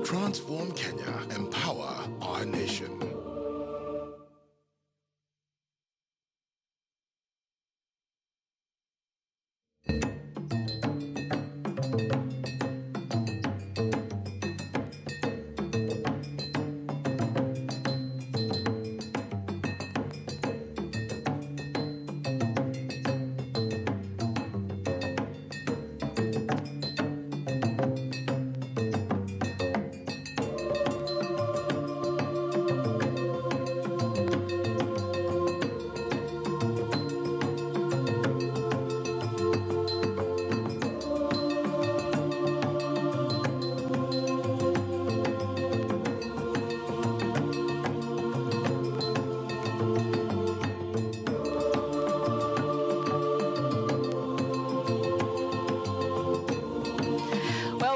Transform Kenya, empower our nation.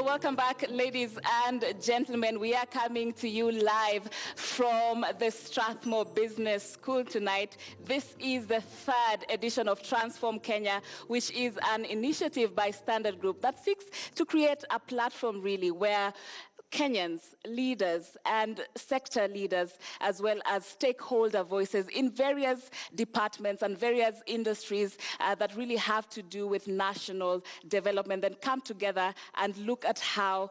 Welcome back, ladies and gentlemen. We are coming to you live from the Strathmore Business School tonight. This is the third edition of Transform Kenya, which is an initiative by Standard Group that seeks to create a platform really where Kenyans, leaders, and sector leaders, as well as stakeholder voices in various departments and various industries that really have to do with national development, then come together and look at how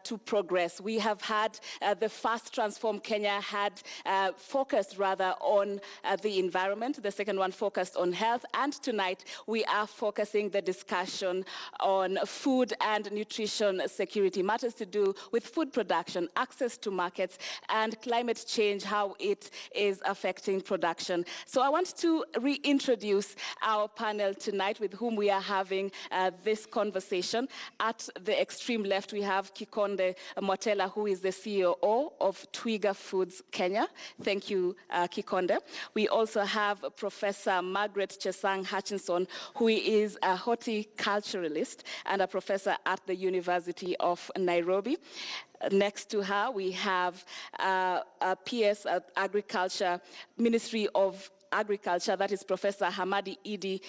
to progress. We have had the first Transform Kenya had focused rather on the environment. The second one focused on health. And tonight we are focusing the discussion on food and nutrition security, matters to do with food production, access to markets, and climate change, how it is affecting production. So I want to reintroduce our panel tonight with whom we are having this conversation. At the extreme left, we have Kikonde Mwatela, who is the CEO of Twiga Foods Kenya. Thank you, Kikonde. We also have Professor Margaret Chesang Hutchinson, who is a horticulturalist and a professor at the University of Nairobi. Next to her, we have a PS at Agriculture, Ministry of Agriculture, that is Professor Hamadi Idi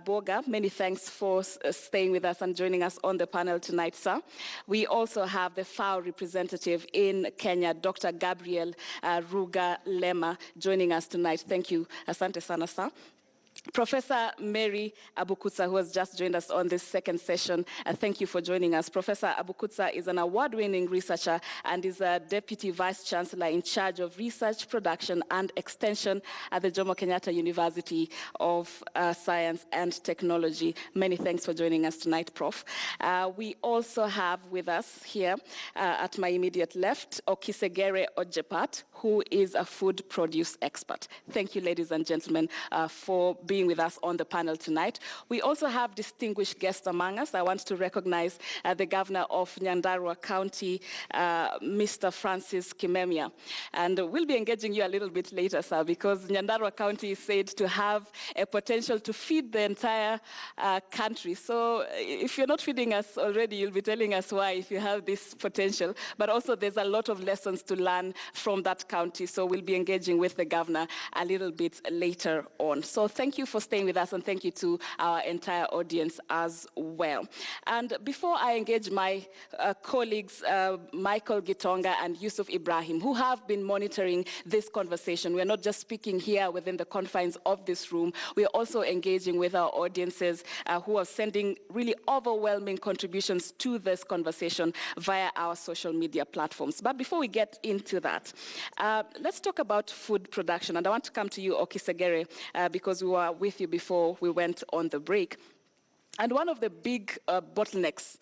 Boga. Many thanks for staying with us and joining us on the panel tonight, sir. We also have the FAO representative in Kenya, Dr. Gabriel Ruga Lema, joining us tonight. Thank you. Asante sana, sir. Professor Mary Abukutsa, who has just joined us on this second session, thank you for joining us. Professor Abukutsa is an award-winning researcher and is a Deputy Vice-Chancellor in charge of Research, Production and Extension at the Jomo Kenyatta University of Science and Technology. Many thanks for joining us tonight, Prof. We also have with us here at my immediate left, Okisegere Ojepat, who is a food produce expert. Thank you, ladies and gentlemen, for being with us on the panel tonight. We also have distinguished guests among us. I want to recognize the Governor of Nyandarua County, Mr. Francis Kimemia. And we'll be engaging you a little bit later, sir, because Nyandarua County is said to have a potential to feed the entire country. So if you're not feeding us already, you'll be telling us why if you have this potential. But also there's a lot of lessons to learn from that county. So we'll be engaging with the governor a little bit later on. So thank you for staying with us, and thank you to our entire audience as well. And before I engage my colleagues, Michael Gitonga and Yusuf Ibrahim, who have been monitoring this conversation, we're not just speaking here within the confines of this room, we're also engaging with our audiences who are sending really overwhelming contributions to this conversation via our social media platforms. But before we get into that, let's talk about food production. And I want to come to you, Okisegere, because we were with you before we went on the break. And one of the big bottlenecks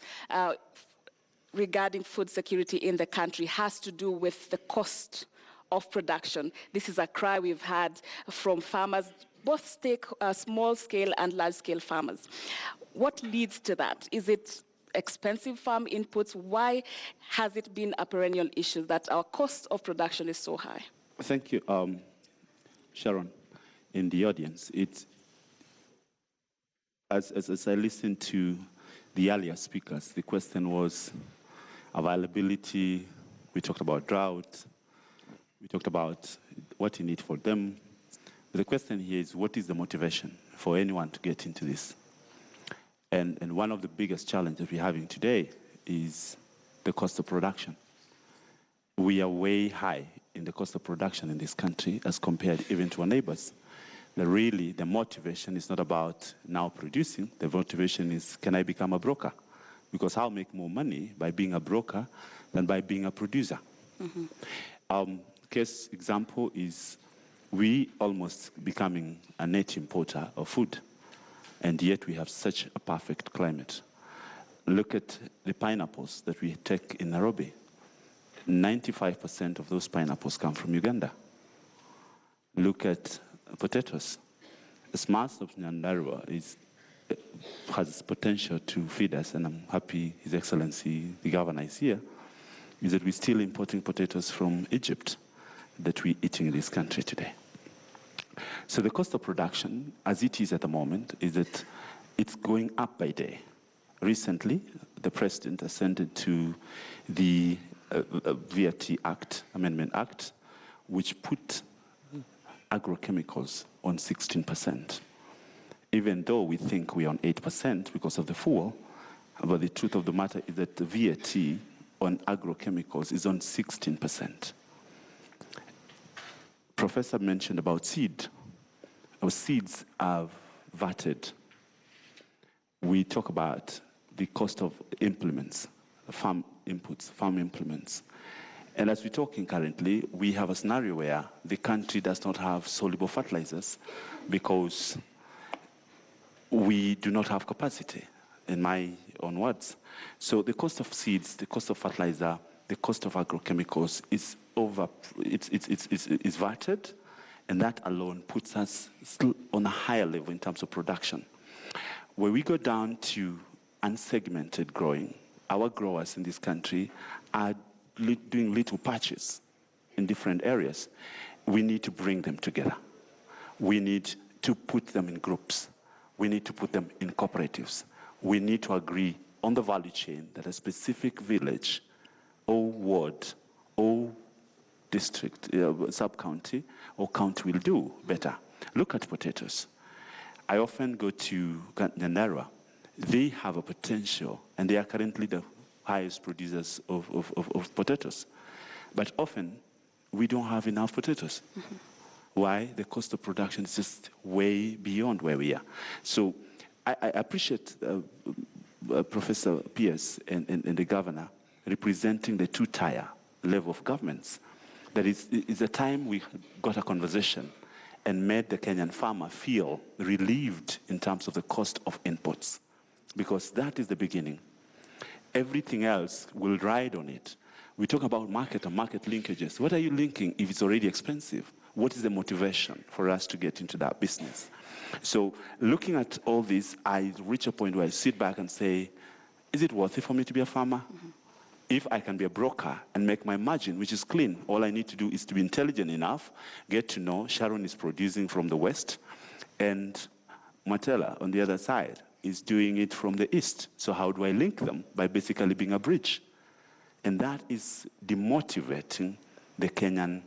regarding food security in the country has to do with the cost of production. This is a cry we've had from farmers, both small-scale and large-scale farmers. What leads to that? Is it expensive farm inputs? Why has it been a perennial issue that our cost of production is so high? Thank you, Sharon. In the audience, as I listened to the earlier speakers, the question was availability. We talked about drought. We talked about what you need for them. The question here is, what is the motivation for anyone to get into this? And one of the biggest challenges we're having today is the cost of production. we are way high in the cost of production in this country as compared even to our neighbors. Really, the motivation is not about now producing. The motivation is, can I become a broker? Because I'll make more money by being a broker than by being a producer. Case example is we almost becoming a net importer of food, and yet we have such a perfect climate. Look at the pineapples that we take in Nairobi. 95% of those pineapples come from Uganda. Look at potatoes. The smarts of Nyandarua has potential to feed us, and I'm happy His Excellency, the Governor, is here, is that we're still importing potatoes from Egypt that we're eating in this country today. So the cost of production, as it is at the moment, is that it's going up by day. Recently, the President assented to the VAT Act, Amendment Act, which put agrochemicals on 16%. Even though we think we're on 8% because of the fuel, but the truth of the matter is that the VAT on agrochemicals is on 16%. Professor mentioned about seed. Our seeds are VATed. We talk about the cost of implements, farm inputs, farm implements. And as we're talking currently, we have a scenario where the country does not have soluble fertilizers because we do not have capacity, in my own words. So the cost of seeds, the cost of fertilizer, the cost of agrochemicals is VATed, and that alone puts us still on a higher level in terms of production. Where we go down to unsegmented growing, our growers in this country are doing little patches in different areas. We need to bring them together. We need to put them in groups. We need to put them in cooperatives. We need to agree on the value chain that a specific village or ward or district, sub-county or county will do better. Look at potatoes. I often go to Nyandarua. They have a potential, and they are currently the highest producers of potatoes. But often, we don't have enough potatoes. Mm-hmm. Why? The cost of production is just way beyond where we are. So I appreciate Professor Pierce and the governor representing the two-tier level of governments. That is a time we got a conversation and made the Kenyan farmer feel relieved in terms of the cost of inputs, because that is the beginning. Everything else will ride on it. We talk about market and market linkages. What are you linking if it's already expensive? What is the motivation for us to get into that business? So looking at all this, I reach a point where I sit back and say, is it worth it for me to be a farmer? Mm-hmm. If I can be a broker and make my margin, which is clean, all I need to do is to be intelligent enough, get to know Sharon is producing from the west, and Matela on the other side is doing it from the east. So how do I link them? By basically being a bridge. And that is demotivating the Kenyan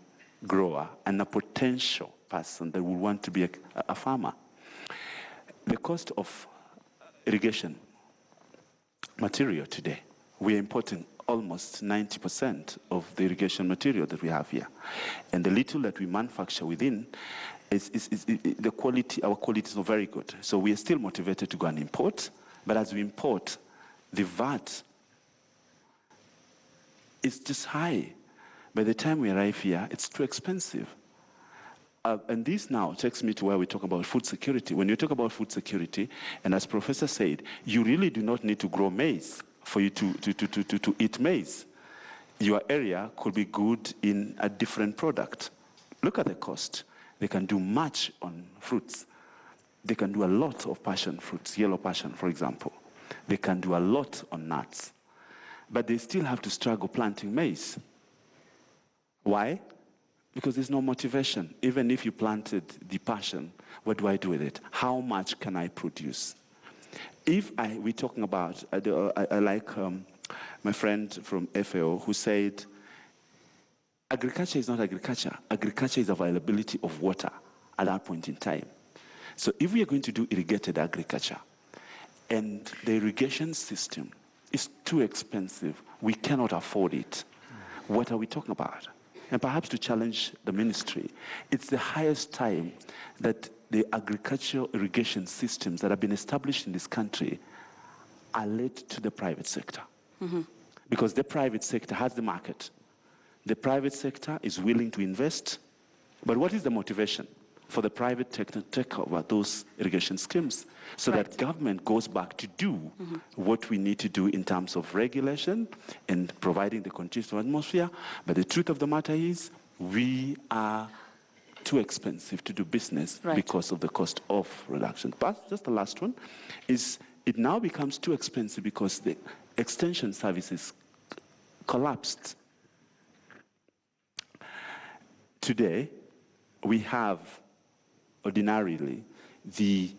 grower and a potential person that would want to be a farmer. The cost of irrigation material today, we are importing almost 90% of the irrigation material that we have here. And the little that we manufacture within is the quality, our quality is not very good. So we are still motivated to go and import, but as we import, the VAT is just high. By the time we arrive here, it's too expensive. And this now takes me to where we talk about food security. When you talk about food security, and as Professor said, you really do not need to grow maize for you to eat maize. Your area could be good in a different product. Look at the cost. They can do much on fruits. They can do a lot of passion fruits, yellow passion, for example. They can do a lot on nuts. But they still have to struggle planting maize. Why? Because there's no motivation. Even if you planted the passion, what do I do with it? How much can I produce? We're talking about, I like my friend from FAO who said, agriculture is not agriculture. Agriculture is availability of water at that point in time. So if we are going to do irrigated agriculture and the irrigation system is too expensive, we cannot afford it. what are we talking about? And perhaps to challenge the ministry, it's the highest time that the agricultural irrigation systems that have been established in this country are led to the private sector. Because the private sector has the market. The private sector is willing to invest. But what is the motivation for the private sector to take over those irrigation schemes? So that government goes back to do what we need to do in terms of regulation and providing the conducive atmosphere. But the truth of the matter is, we are too expensive to do business because of the cost of reduction. But just the last one is, it now becomes too expensive because the extension services collapsed. Today, we have ordinarily the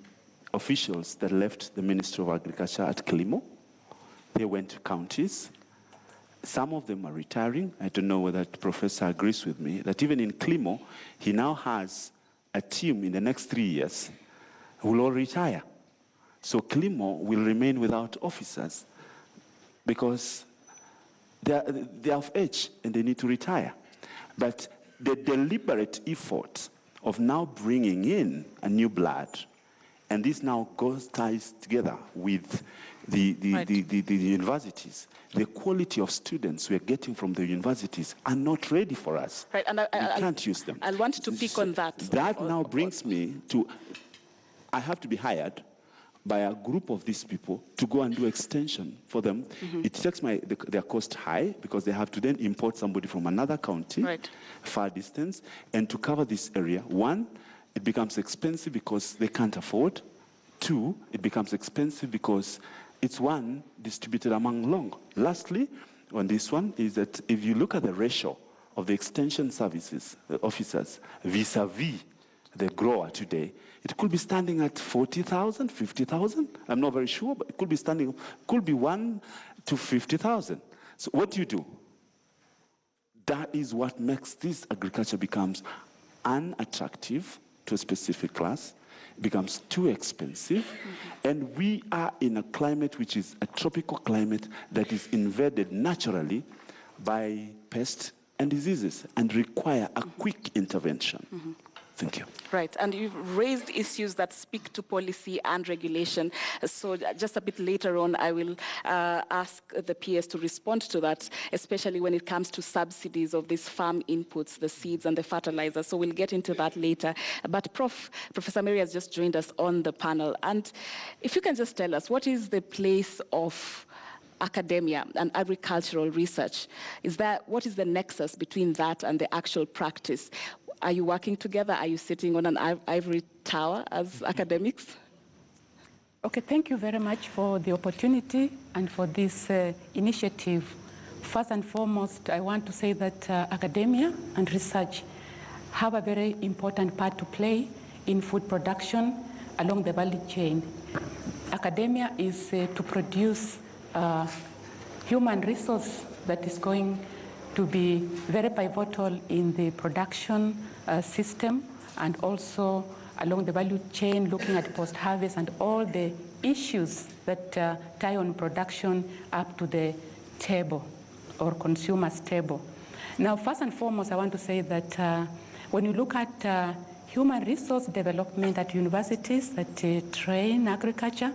officials that left the Ministry of Agriculture at Kilimo. They went to counties. Some of them are retiring. I don't know whether the professor agrees with me, that even in Kilimo, he now has a team in the next 3 years who will all retire. So Kilimo will remain without officers because they are of age and they need to retire. But the deliberate effort of now bringing in a new blood, and this now ties together with the universities. The quality of students we are getting from the universities are not ready for us. Right, and we can't use them. I want to pick on that. That now brings me to, I have to be hired by a group of these people to go and do extension for them. It takes their cost high because they have to then import somebody from another county, far distance, and to cover this area. One, it becomes expensive because they can't afford. Two, it becomes expensive because it's one distributed among long. Lastly, on this one is that if you look at the ratio of the extension services officers vis-a-vis the grower today, it could be standing at 40,000, 50,000. I'm not very sure, but it could be standing, could be 1 to 50,000. So what do you do? That is what makes this agriculture becomes unattractive to a specific class. It becomes too expensive. And we are in a climate which is a tropical climate that is invaded naturally by pests and diseases and require a quick intervention. Thank you. Right, and you've raised issues that speak to policy and regulation. So just a bit later on, I will ask the PS to respond to that, especially when it comes to subsidies of these farm inputs, the seeds and the fertilizers. So we'll get into that later. But Professor Mary has just joined us on the panel. And if you can just tell us, what is the place of academia and agricultural research? What is the nexus between that and the actual practice? Are you working together? Are you sitting on an ivory tower as academics? Okay, thank you very much for the opportunity and for this initiative. First and foremost, I want to say that academia and research have a very important part to play in food production along the value chain. Academia is to produce human resource that is going to be very pivotal in the production system and also along the value chain, looking at post-harvest and all the issues that tie on production up to the table or consumer's table. Now, first and foremost, I want to say that when you look at human resource development at universities that train agriculture,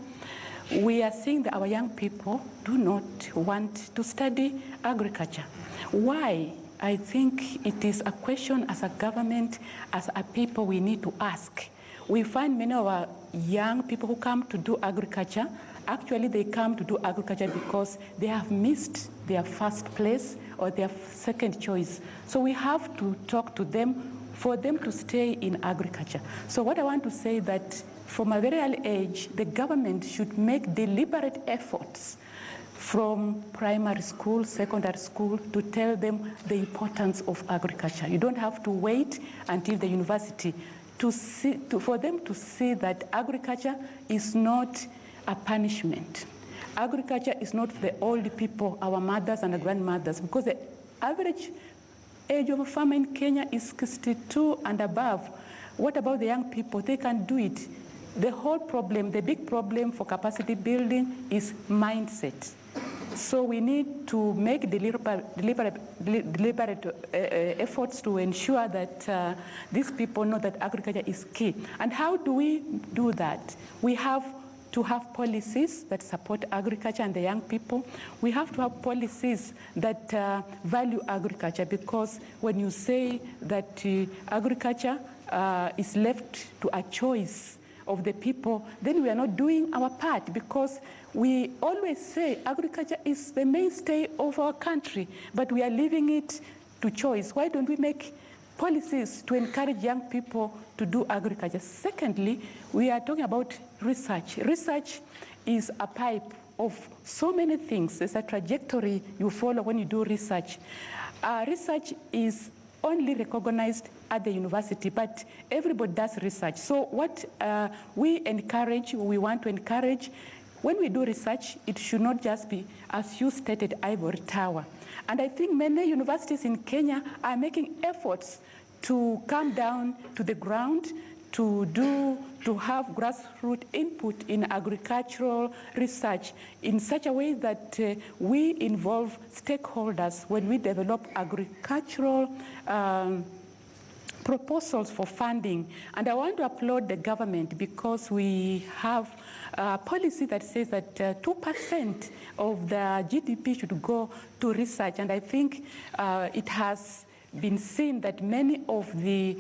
we are seeing that our young people do not want to study agriculture. Why? I think it is a question as a government, as a people, we need to ask. We find many of our young people who come to do agriculture, actually they come to do agriculture because they have missed their first place or their second choice. So we have to talk to them for them to stay in agriculture. So what I want to say that from a very early age, the government should make deliberate efforts from primary school, secondary school, to tell them the importance of agriculture. You don't have to wait until the university for them to see that agriculture is not a punishment. Agriculture is not for the old people, our mothers and our grandmothers, because the average age of a farmer in Kenya is 62 and above. What about the young people? They can do it. The whole problem, the big problem for capacity building is mindset. So we need to make deliberate efforts to ensure that these people know that agriculture is key. And how do we do that? We have to have policies that support agriculture and the young people. We have to have policies that value agriculture, because when you say that agriculture is left to a choice of the people, then we are not doing our part, because we always say agriculture is the mainstay of our country, but we are leaving it to choice. Why don't we make policies to encourage young people to do agriculture? Secondly, we are talking about research. Research is a pipe of so many things. There's a trajectory you follow when you do research. Research is only recognized at the university, but everybody does research. So what we want to encourage, when we do research, it should not just be, as you stated, ivory tower. And I think many universities in Kenya are making efforts to come down to the ground, to have grassroots input in agricultural research in such a way that we involve stakeholders when we develop agricultural proposals for funding. And I want to applaud the government, because we have a policy that says that 2% of the GDP should go to research. And I think it has been seen that many of the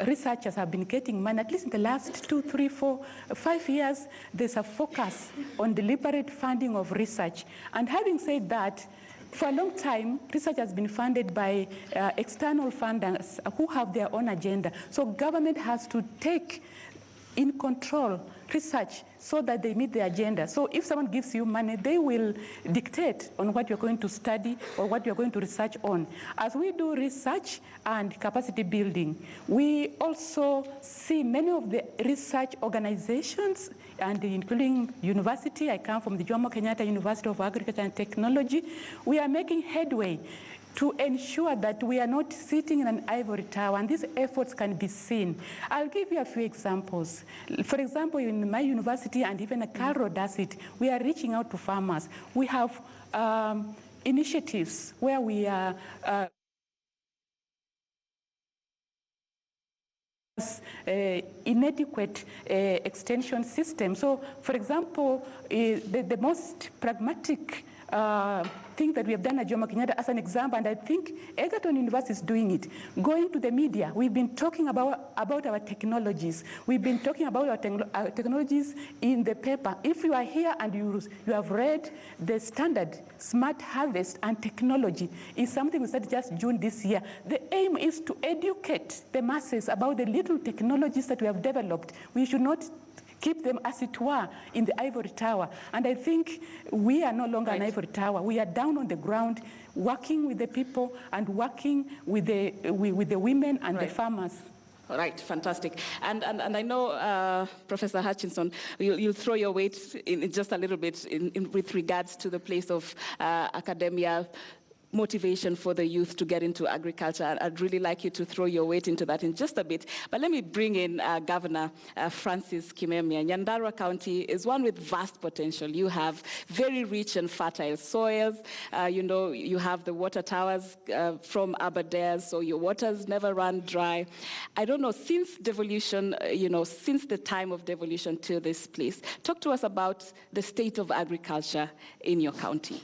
researchers have been getting money. At least in the last 2, 3, 4, 5 years, there's a focus on deliberate funding of research. And having said that, for a long time, research has been funded by external funders who have their own agenda. So government has to take in control research so that they meet the agenda. So if someone gives you money, they will dictate on what you're going to study or what you're going to research on. As we do research and capacity building, we also see many of the research organizations, and including university. I come from the Jomo Kenyatta University of Agriculture and Technology. We are making headway to ensure that we are not sitting in an ivory tower, and these efforts can be seen. I'll give you a few examples. For example, in my university, and even Cairo does it, we are reaching out to farmers. We have initiatives where we are inadequate extension system. So, for example, the most pragmatic thing that we have done at Jomo Kenyatta as an example, and I think Egerton University is doing it, going to the media. We've been talking about our technologies. We've been talking about our technologies in the paper. If you are here and you have read the standard Smart Harvest and Technology, is something we started just June this year. The aim is to educate the masses about the little technologies that we have developed. We should not keep them, as it were, in the ivory tower. And I think we are no longer an ivory tower. We are down on the ground, working with the people and working with the women and the farmers. All right, fantastic. And I know, Professor Hutchinson, you'll throw your weight in just a little bit with regards to the place of academia, motivation for the youth to get into agriculture. I'd really like you to throw your weight into that in just a bit. But let me bring in Governor Francis Kimemia. Nyandarua County is one with vast potential. You have very rich and fertile soils. You have the water towers from Aberdares, so your waters never run dry. I don't know, since devolution, since the time of devolution to this place, talk to us about the state of agriculture in your county.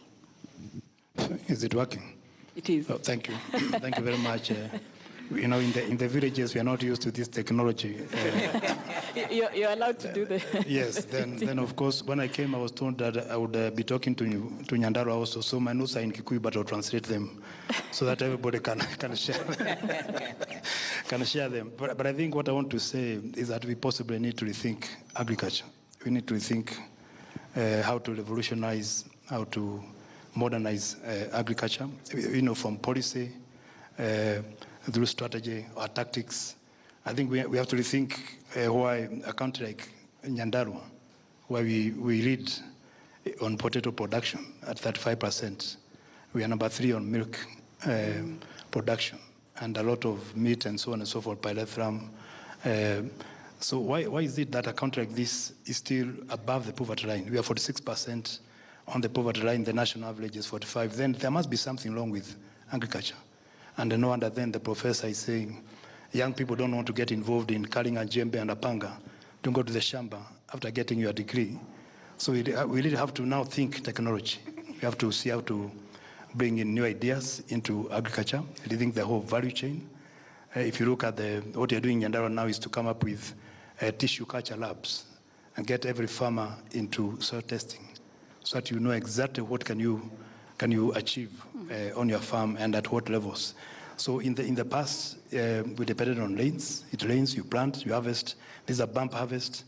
Is it working? It is. Oh, thank you. Thank you very much. In the villages, we are not used to this technology. You're allowed to do that. Yes. Then of course, when I came, I was told that I would be talking to Nyandarua also. So my notes are in Kikuyu, but I'll translate them so that everybody can share can share them. But I think what I want to say is that we possibly need to rethink agriculture. We need to rethink how to revolutionize, how to modernize agriculture, from policy through strategy or tactics. I think we have to rethink why a country like Nyandarua, where we lead on potato production at 35%. We are number 3 on milk production, and a lot of meat and so on and so forth, pyrethrum. So why is it that a country like this is still above the poverty line? We are 46% on the poverty line, the national average is 45, then there must be something wrong with agriculture. And no wonder then the professor is saying, young people don't want to get involved in carrying a jembe and a panga. Don't go to the shamba after getting your degree. So we really have to now think technology. We have to see how to bring in new ideas into agriculture, rethink the whole value chain. If you look at what you're doing in Nyandarua now is to come up with tissue culture labs and get every farmer into soil testing so that you know exactly what can you achieve on your farm and at what levels. So in the past, we depended on rains. It rains, you plant, you harvest. This is a bump harvest.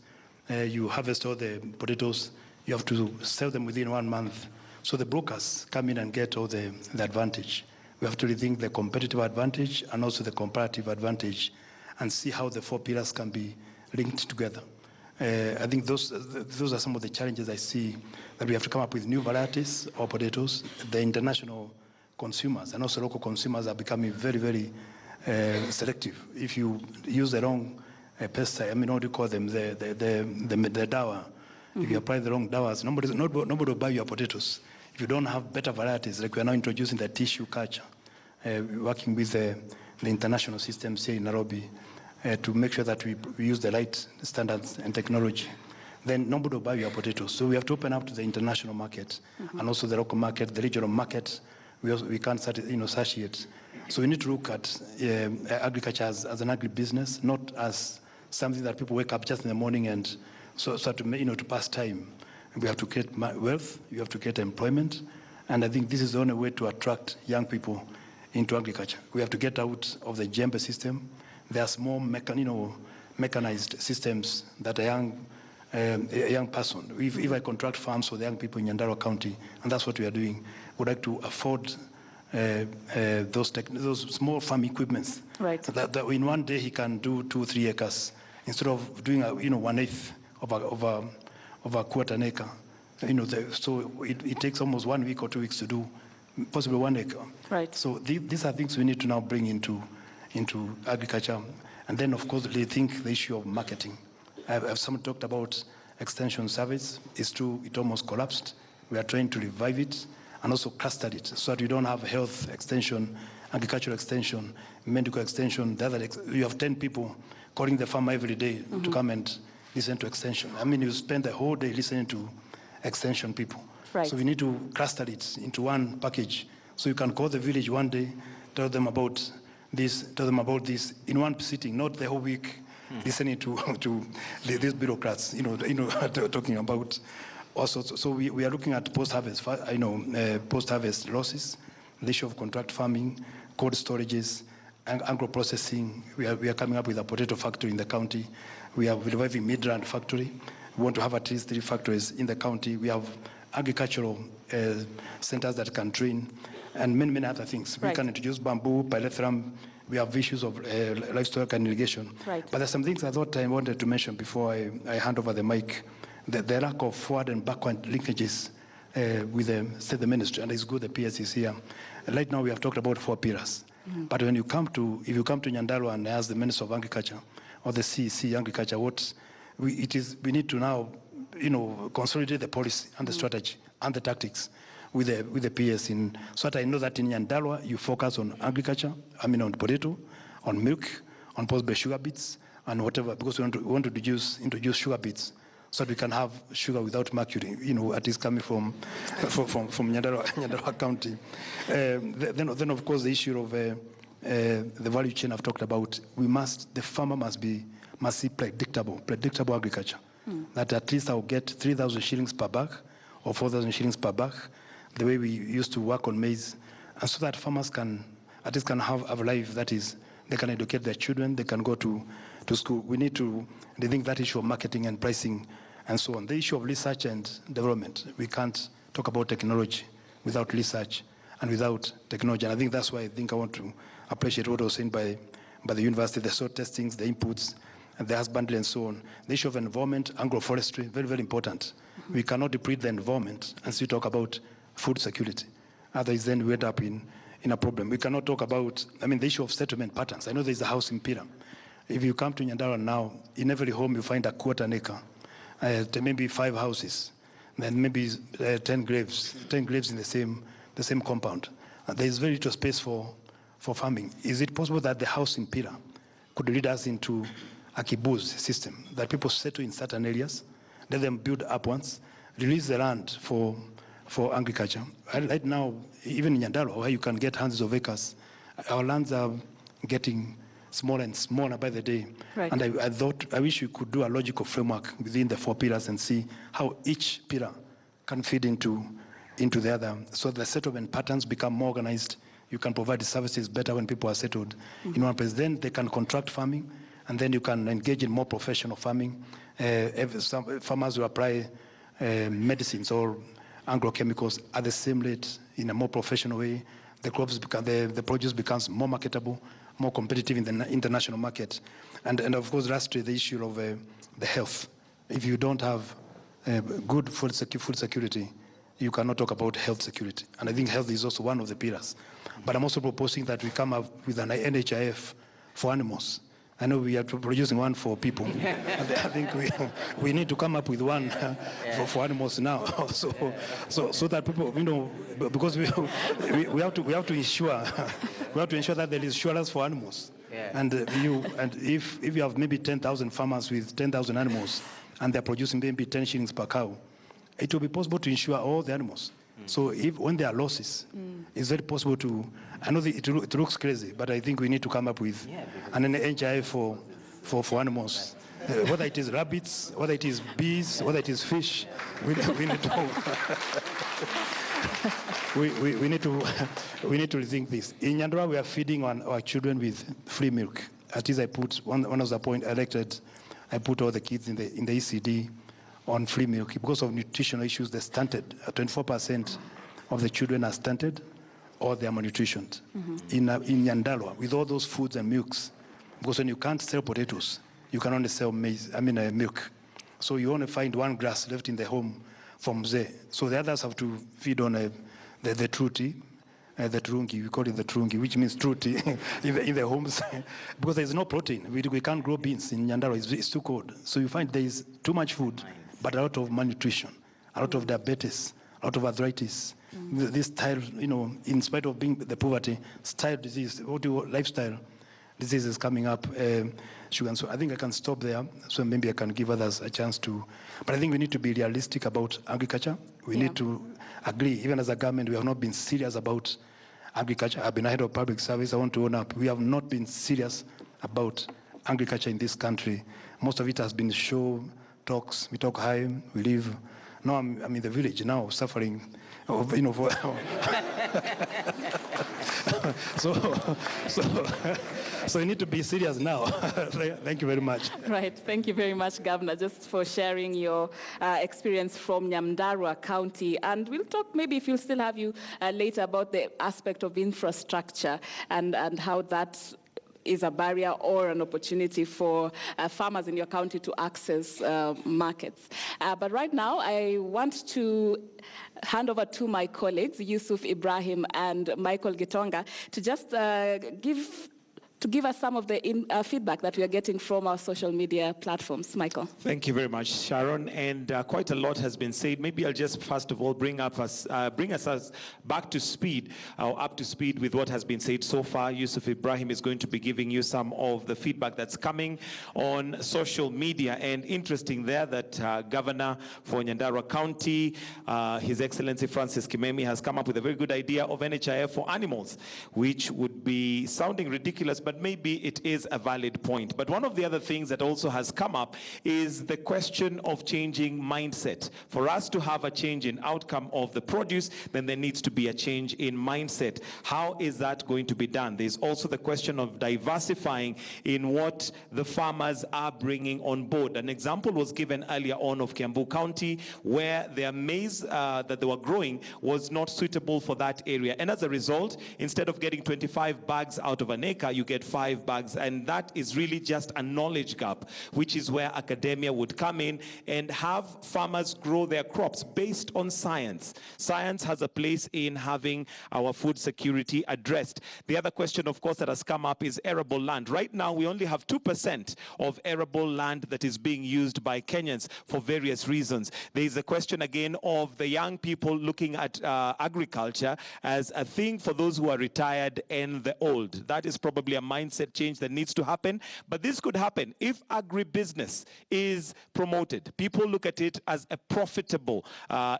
You harvest all the potatoes. You have to sell them within 1 month. So the brokers come in and get all the advantage. We have to rethink the competitive advantage and also the comparative advantage and see how the 4 pillars can be linked together. I think those are some of the challenges I see, that we have to come up with new varieties of potatoes. The international consumers and also local consumers are becoming very, very selective. If you use the wrong pesticide, I mean, what do you call them? The dawa. If you apply the wrong dawas, nobody will buy your potatoes. If you don't have better varieties, like we are now introducing the tissue culture, working with the international systems here in Nairobi to make sure that we use the right standards and technology, then nobody will buy your potatoes. So we have to open up to the international market and also the local market, the regional market. We can't satiate. So we need to look at agriculture as an agribusiness, not as something that people wake up just in the morning and so to pass time. We have to create wealth, you have to create employment, and I think this is the only way to attract young people into agriculture. We have to get out of the jembe system. There are small mechanized systems that a young person, if I contract farms for the young people in Nyandarua County, and that's what we are doing, would like to afford those small farm equipments. Right. That in one day he can do 2-3 acres instead of doing 1/8 of a quarter an acre. So it takes almost 1 week or 2 weeks to do possibly 1 acre. Right. So these are things we need to now bring into agriculture. And then, of course, they think the issue of marketing. Someone talked about extension service. It's true, it almost collapsed. We are trying to revive it and also cluster it so that you don't have health extension, agricultural extension, medical extension. You have 10 people calling the farmer every day to come and listen to extension. I mean, you spend the whole day listening to extension people. Right. So we need to cluster it into one package. So you can call the village one day, tell them about this in one sitting, not the whole week listening to these bureaucrats, talking about also. So we are looking at post-harvest, post-harvest losses, the issue of contract farming, cold storages, and agro-processing. We are coming up with a potato factory in the county. We are reviving Midrand factory. We want to have at least 3 factories in the county. We have agricultural centers that can train, and many other things. Right. We can introduce bamboo, pyrethrum. We have issues of livestock and irrigation. Right. But there's some things I thought I wanted to mention before I hand over the mic. The lack of forward and backward linkages with the ministry, and it's good the PS is here. Right now we have talked about 4 pillars. But if you come to Nyandarua and ask the Minister of Agriculture or the CEC Agriculture, we need to now, consolidate the policy and the strategy and the tactics with the PS so that I know that in Nyandarua you focus on agriculture, on potato, on milk, on possible sugar beets and whatever, because we want to introduce sugar beets so that we can have sugar without mercury, at least coming from Nyandarua County. Then of course the issue of the value chain I've talked about. The farmer must see predictable agriculture. That at least I'll get 3,000 shillings per bag or 4,000 shillings per bag, the way we used to work on maize, and so that farmers can have a life that is, they can educate their children, they can go to school. We need to rethink that issue of marketing and pricing and so on. The issue of research and development. We can't talk about technology without research and without technology. And I think that's why I want to appreciate what was said by the university, the soil testings, the inputs, and the husbandry and so on. The issue of environment, agroforestry, very, very important. We cannot deplete the environment and still talk about food security. Otherwise, then we end up in a problem. We cannot talk about, the issue of settlement patterns. I know there's a house in Pira. If you come to Nyandarua now, in every home you find a quarter an acre, maybe 5 houses. then maybe 10 graves in the same compound. There is very little space for farming. Is it possible that the house in Pira could lead us into a kibbutz system, that people settle in certain areas, let them build up once, release the land for agriculture? Right now, even in Nyandarua, where you can get hundreds of acres, our lands are getting smaller and smaller by the day. Right. And I wish we could do a logical framework within the 4 pillars and see how each pillar can feed into the other, so the settlement patterns become more organized. You can provide the services better when people are settled in one place. Then they can contract farming, and then you can engage in more professional farming. Some farmers will apply medicines or agrochemicals at the same rate in a more professional way. The crops the produce becomes more marketable, more competitive in the international market. And of course, lastly, the issue of the health. If you don't have good food security, you cannot talk about health security. And I think health is also one of the pillars. But I'm also proposing that we come up with an NHIF for animals. I know we are producing one for people. I think we need to come up with one for animals now, so that people, because we have to ensure that there is insurance for animals. Yeah. And if you have maybe 10,000 farmers with 10,000 animals, and they're producing maybe 10 shillings per cow, it will be possible to insure all the animals. So when there are losses, it's very possible to. I know it looks crazy, but I think we need to come up with an NHI for animals. Whether it is rabbits, whether it is bees, whether it is fish, we need to. we need to rethink this. In Nyandarua, we are feeding our children with free milk. At least I put one of the point elected. I put all the kids in the ECD on free milk because of nutritional issues. They're stunted. 24% of the children are stunted or they are malnutritioned. In Nyandarua, with all those foods and milks, because when you can't sell potatoes, you can only sell milk. So you only find one grass left in the home from Mzee. So the others have to feed on the true tea. The trungi, we call it the trungi, which means true tea in the homes, because there is no protein. We can't grow beans in Nyandarua, it's too cold. So you find there is too much food, but a lot of malnutrition, a lot of diabetes, a lot of arthritis. This style, in spite of being the poverty, style disease, lifestyle disease is coming up. Sugar. So I think I can stop there, so maybe I can give others a chance to. But I think we need to be realistic about agriculture. We need to agree, even as a government, we have not been serious about agriculture. I've been head of public service. I want to own up. We have not been serious about agriculture in this country. Most of it has been show, talks. We talk high, we live. Now I'm in the village now, suffering. So we need to be serious now. Thank you very much. Right. Thank you very much, Governor, just for sharing your experience from Nyandarua County. And we'll talk, maybe if we'll still have you later, about the aspect of infrastructure and how that is a barrier or an opportunity for farmers in your county to access markets. But right now, I want to hand over to my colleagues, Yusuf Ibrahim and Michael Gitonga, to just give us some of the feedback that we are getting from our social media platforms. Michael. Thank you very much, Sharon. And quite a lot has been said. Maybe I'll just first of all bring us back to speed, or up to speed with what has been said so far. Yusuf Ibrahim is going to be giving you some of the feedback that's coming on social media. And interesting there that Governor for Nyandarua County, His Excellency Francis Kimemi, has come up with a very good idea of NHIF for animals, which would be sounding ridiculous, but maybe it is a valid point. But one of the other things that also has come up is the question of changing mindset. For us to have a change in outcome of the produce, then there needs to be a change in mindset. How is that going to be done? There's also the question of diversifying in what the farmers are bringing on board. An example was given earlier on of Kiambu County, where their maize that they were growing was not suitable for that area. And as a result, instead of getting 25 bags out of an acre, you get get 5 bags. And that is really just a knowledge gap, which is where academia would come in and have farmers grow their crops based on science. Science has a place in having our food security addressed. The other question, of course, that has come up is arable land. Right now, we only have 2% of arable land that is being used by Kenyans for various reasons. There is a question again of the young people looking at agriculture as a thing for those who are retired and the old. That is probably a mindset change that needs to happen. But this could happen if agribusiness is promoted. People look at it as a profitable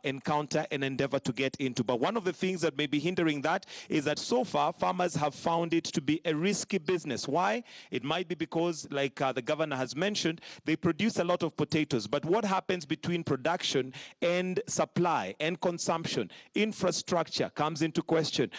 encounter and endeavor to get into. But one of the things that may be hindering that is that so far farmers have found it to be a risky business. Why? It might be because, like the governor has mentioned, they produce a lot of potatoes. But what happens between production and supply and consumption? Infrastructure comes into question.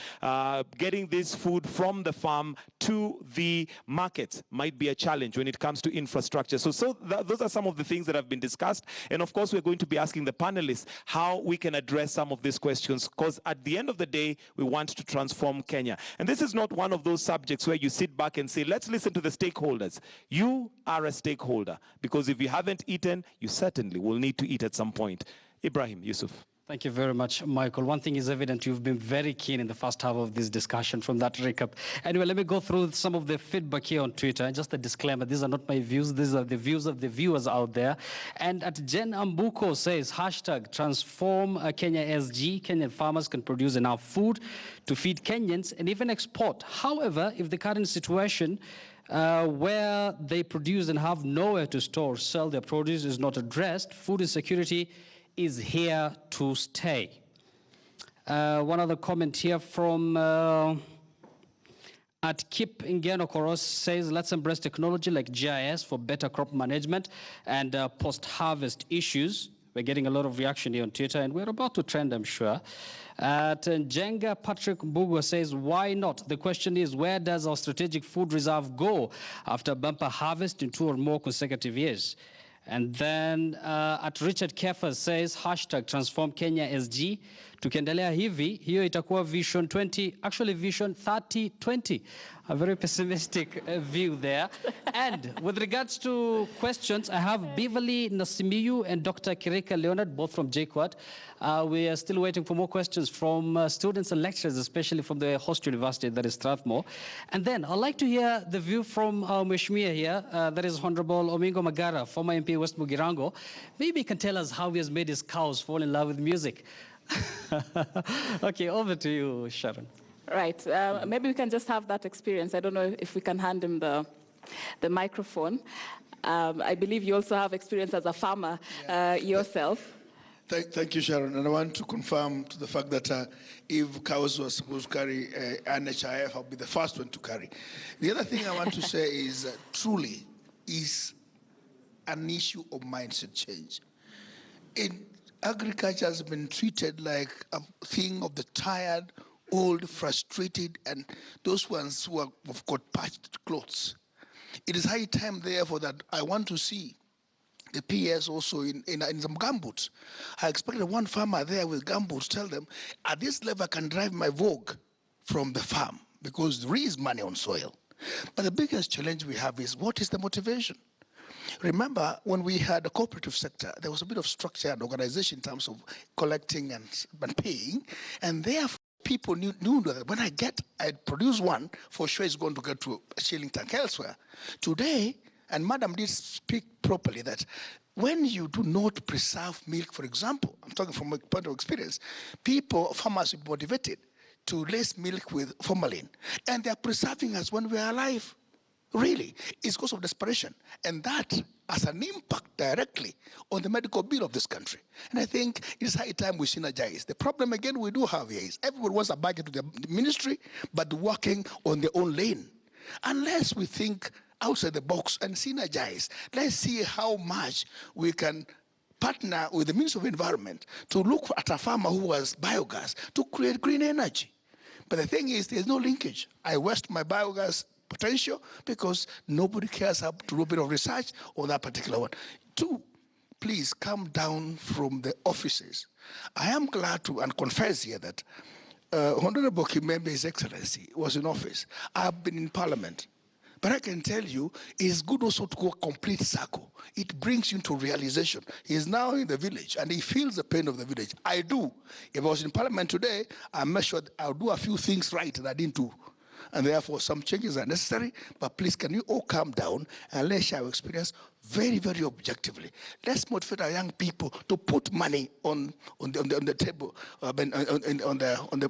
Getting this food from the farm to the markets might be a challenge when it comes to infrastructure. So those are some of the things that have been discussed. And of course, we're going to be asking the panelists how we can address some of these questions, because at the end of the day, we want to transform Kenya. And this is not one of those subjects where you sit back and say, let's listen to the stakeholders. You are a stakeholder, because if you haven't eaten, you certainly will need to eat at some point. Ibrahim, Yusuf. Thank you very much, Michael. One thing is evident, you've been very keen in the first half of this discussion from that recap. Anyway, let me go through some of the feedback here on Twitter. And just a disclaimer, these are not my views, these are the views of the viewers out there. And at Jen Ambuko says, hashtag transform Kenya SG. Kenyan farmers can produce enough food to feed Kenyans and even export. However, if the current situation where they produce and have nowhere to store, sell their produce is not addressed, food insecurity is here to stay. One other comment here from at Kip Ingeno Koros says, let's embrace technology like GIS for better crop management and post-harvest issues. We're getting a lot of reaction here on Twitter, and we're about to trend, I'm sure. At Jenga Patrick Mbugo says, why not? The question is, where does our strategic food reserve go after bumper harvest in 2 or more consecutive years? And then at Richard Keffer says, hashtag transform Kenya SG. Tukiendelea hivi, hiyo itakuwa vision 20, actually vision 3020. A very pessimistic view there. And with regards to questions, I have Beverly Nasimiyu and Dr. Kireka Leonard, both from JKUAT. We are still waiting for more questions from students and lecturers, especially from the host university, that is Strathmore. And then I'd like to hear the view from Mheshimiwa here, that is Honorable Omingo Magara, former MP West Mugirango. Maybe he can tell us how he has made his cows fall in love with music. Okay, over to you, Sharon. Right. Maybe we can just have that experience. I don't know if we can hand him the microphone. I believe you also have experience as a farmer yourself. Thank you, Sharon. And I want to confirm to the fact that if cows were supposed to carry NHIF, I'll be the first one to carry. The other thing I want to say is truly is an issue of mindset change. Agriculture has been treated like a thing of the tired, old, frustrated, and those ones who have got patched clothes. It is high time, therefore, that I want to see the PS also in some gumboots. I expected one farmer there with gumboots tell them, at this level I can drive my Vogue from the farm because there is money on soil. But the biggest challenge we have is, what is the motivation? Remember, when we had a cooperative sector, there was a bit of structure and organization in terms of collecting and paying, and therefore people knew that when I produce one, for sure it's going to get to a shilling tank elsewhere. Today, and Madam did speak properly, that when you do not preserve milk, for example, I'm talking from a point of experience, farmers are motivated to lace milk with formalin, and they're preserving us when we're alive. Really, it's because of desperation. And that has an impact directly on the medical bill of this country. And I think it's high time we synergize. The problem, again, we do have here is everyone wants a budget to the ministry, but working on their own lane. Unless we think outside the box and synergize, let's see how much we can partner with the Ministry of Environment to look at a farmer who has biogas to create green energy. But the thing is, there's no linkage. I waste my biogas potential because nobody cares to do a bit of research on that particular one. 2, please come down from the offices. I am glad to and confess here that Honorable Kimembe, His Excellency, was in office. I have been in Parliament. But I can tell you, it's good also to go a complete circle. It brings you into realization. He is now in the village, and he feels the pain of the village. I do. If I was in Parliament today, I make sure I'll do a few things right that I didn't do. And therefore, some changes are necessary. But please, can you all calm down and let's share our experience very, very objectively. Let's motivate our young people to put money on the table, on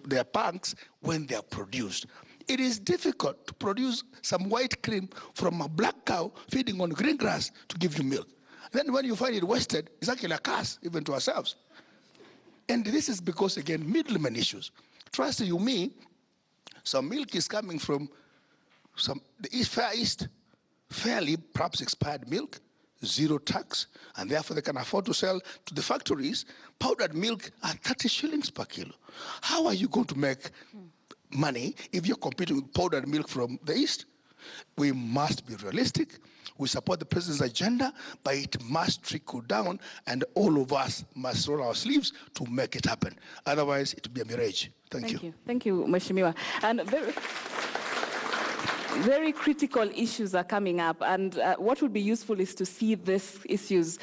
their banks when they are produced. It is difficult to produce some white cream from a black cow feeding on green grass to give you milk. Then when you find it wasted, it's actually a curse even to ourselves. And this is because, again, middleman issues. Trust you me, some milk is coming from the Far East, fairly perhaps expired milk, zero tax, and therefore they can afford to sell to the factories powdered milk at 30 shillings per kilo. How are you going to make money if you're competing with powdered milk from the East? We must be realistic. We support the president's agenda, but it must trickle down, and all of us must roll our sleeves to make it happen. Otherwise, it will be a mirage. Thank you. Thank you, Mheshimiwa. And very critical issues are coming up, and what would be useful is to see these issues,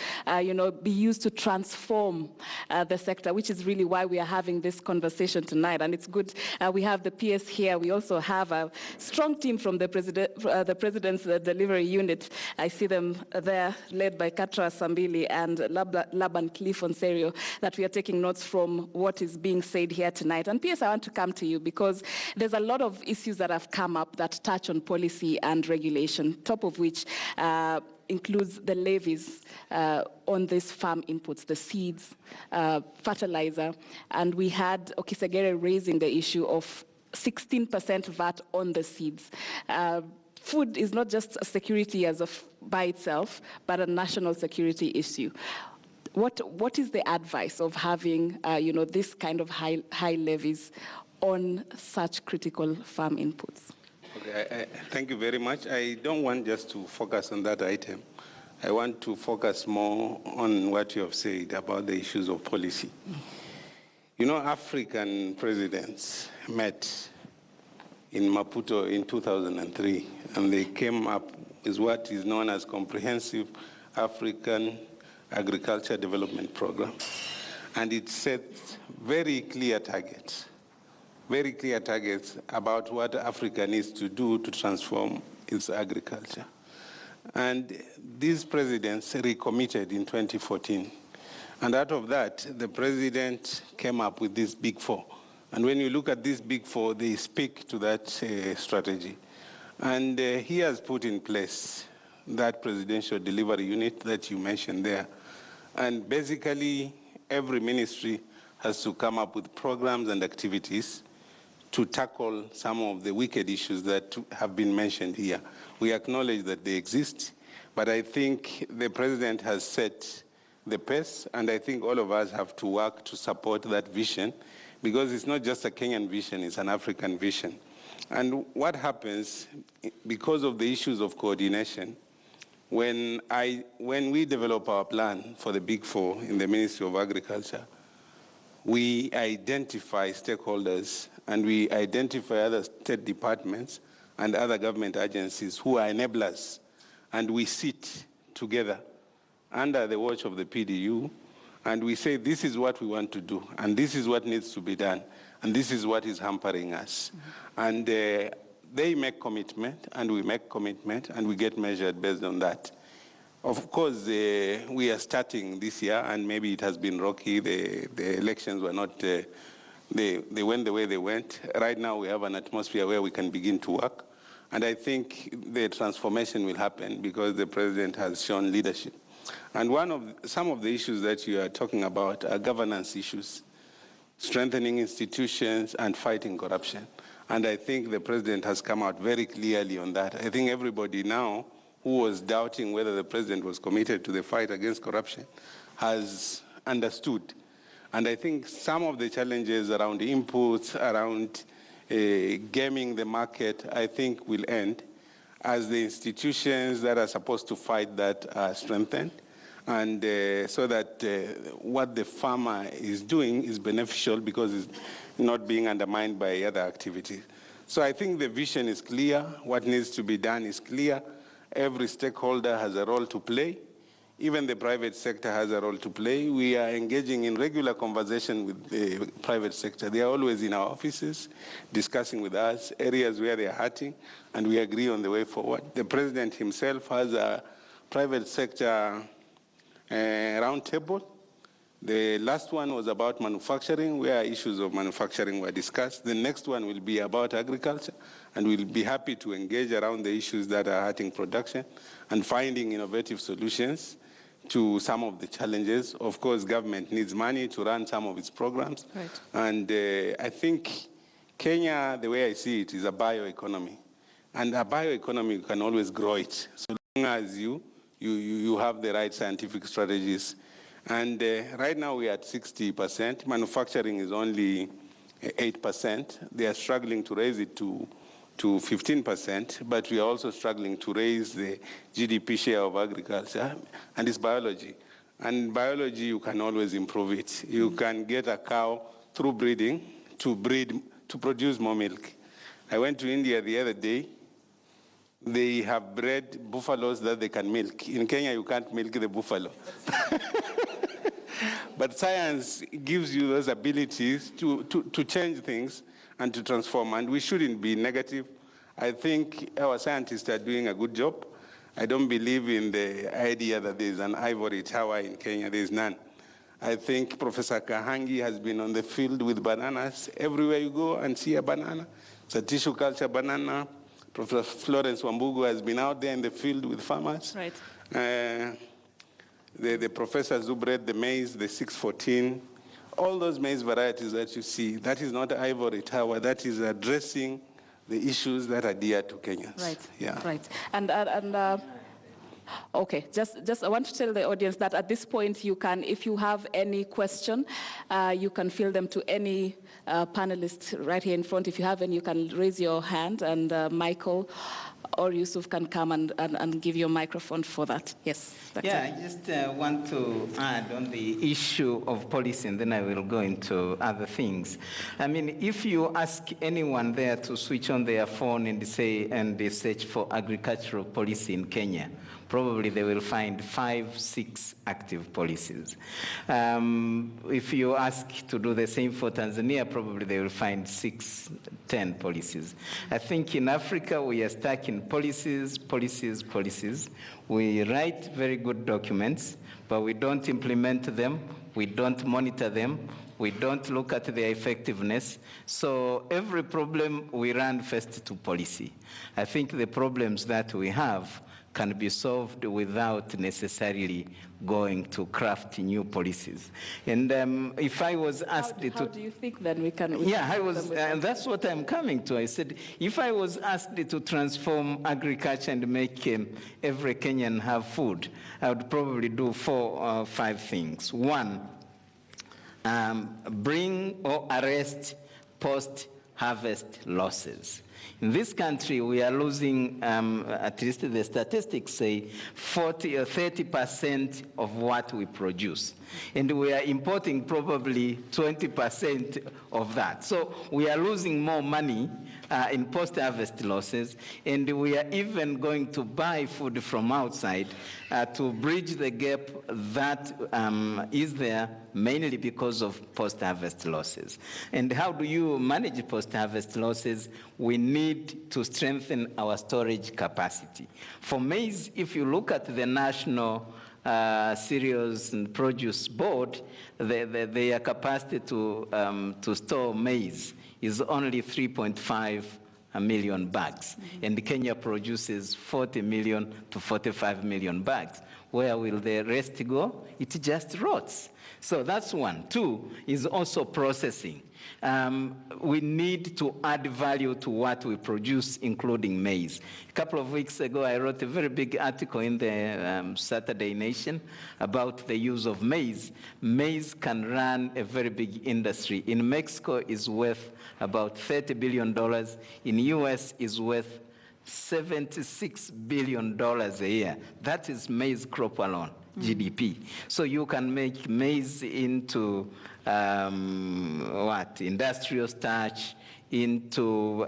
be used to transform the sector, which is really why we are having this conversation tonight. And it's good we have the PS here. We also have a strong team from the President's Delivery Unit. I see them there, led by Katra Sambili and Laban Cliff Onserio, that we are taking notes from what is being said here tonight. And PS, I want to come to you because there's a lot of issues that have come up that touch on policy and regulation, top of which includes the levies on these farm inputs, the seeds, fertilizer. And we had Okisegere raising the issue of 16% VAT on the seeds. Food is not just a security by itself, but a national security issue. What is the advice of having this kind of high levies on such critical farm inputs? Okay, thank you very much. I don't want just to focus on that item. I want to focus more on what you have said about the issues of policy. African presidents met in Maputo in 2003, and they came up with what is known as Comprehensive African Agriculture Development Program. And it sets very clear targets about what Africa needs to do to transform its agriculture. And these presidents recommitted in 2014. And out of that, the president came up with this Big Four. And when you look at this Big Four, they speak to that strategy. And he has put in place that presidential delivery unit that you mentioned there. And basically, every ministry has to come up with programs and activities to tackle some of the wicked issues that have been mentioned here. We acknowledge that they exist, but I think the president has set the pace, and I think all of us have to work to support that vision, because it's not just a Kenyan vision, it's an African vision. And what happens, because of the issues of coordination, when we develop our plan for the Big Four in the Ministry of Agriculture, we identify stakeholders and we identify other state departments and other government agencies who are enablers, and we sit together under the watch of the PDU, and we say, this is what we want to do, and this is what needs to be done, and this is what is hampering us. And they make commitment, and we make commitment, and we get measured based on that. Of course, we are starting this year, and maybe it has been rocky. The elections were not, they went the way they went. Right now, we have an atmosphere where we can begin to work. And I think the transformation will happen because the president has shown leadership. And some of the issues that you are talking about are governance issues, strengthening institutions and fighting corruption. And I think the president has come out very clearly on that. I think everybody now who was doubting whether the president was committed to the fight against corruption has understood. And I think some of the challenges around inputs, around gaming the market, I think will end as the institutions that are supposed to fight that are strengthened, and so that what the farmer is doing is beneficial because it's not being undermined by other activities. So I think the vision is clear. What needs to be done is clear. Every stakeholder has a role to play. Even the private sector has a role to play. We are engaging in regular conversation with the private sector. They are always in our offices discussing with us areas where they are hurting, and we agree on the way forward. The president himself has a private sector roundtable. The last one was about manufacturing, where issues of manufacturing were discussed. The next one will be about agriculture, and we'll be happy to engage around the issues that are hurting production and finding innovative solutions to some of the challenges. Of course, government needs money to run some of its programs. Right. And I think Kenya, the way I see it, is a bioeconomy. And a bioeconomy, you can always grow it, so long as you have the right scientific strategies. And right now we are at 60%. Manufacturing is only 8%. They are struggling to raise it to 15%, but we are also struggling to raise the GDP share of agriculture, and it's biology. And biology, you can always improve it. You can get a cow through breeding to produce more milk. I went to India the other day. They have bred buffaloes that they can milk. In Kenya, you can't milk the buffalo. But science gives you those abilities to change things and to transform, and we shouldn't be negative. I think our scientists are doing a good job. I don't believe in the idea that there's an ivory tower in Kenya. There's none. I think Professor Kahangi has been on the field with bananas. Everywhere you go and see a banana, it's a tissue culture banana. Professor Florence Wambugu has been out there in the field with farmers. Right. The professors who bred the maize, the 614, all those maize varieties that you see, that is not ivory tower. That is addressing the issues that are dear to Kenyans. Right. Yeah. Right. And okay, just I want to tell the audience that at this point you can, if you have any question, you can field them to any panelist right here in front. If you have any, you can raise your hand, and Michael or Yusuf can come and give you a microphone for that. Yes, Dr. Yeah, I just want to add on the issue of policy, and then I will go into other things. I mean, if you ask anyone there to switch on their phone and they search for agricultural policy in Kenya, probably they will find 5, 6 active policies. If you ask to do the same for Tanzania, probably they will find 6, 10 policies. I think in Africa, we are stuck in policies. We write very good documents, but we don't implement them. We don't monitor them. We don't look at their effectiveness. So every problem we run first to policy. I think the problems that we have can be solved without necessarily going to craft new policies. And if I was asked how do you think then we can? And that's what I'm coming to. I said, if I was asked to transform agriculture and make every Kenyan have food, I would probably do 4 or 5 things. 1, bring or arrest post-harvest losses. In this country, we are losing, at least the statistics say, 40 or 30% of what we produce. And we are importing probably 20% of that. So we are losing more money in post-harvest losses, and we are even going to buy food from outside to bridge the gap that is there, mainly because of post-harvest losses. And how do you manage post-harvest losses? We need to strengthen our storage capacity. For maize, if you look at the National Cereals and Produce Board, their capacity to store maize is only 3.5 million bags. And Kenya produces 40 million to 45 million bags. Where will the rest go? It just rots. So that's 1. 2 is also processing. We need to add value to what we produce, including maize. A couple of weeks ago, I wrote a very big article in the Saturday Nation about the use of maize. Maize can run a very big industry. In Mexico, it's worth about $30 billion. In US, it's worth $76 billion a year. That is maize crop alone, GDP. So you can make maize into industrial starch, into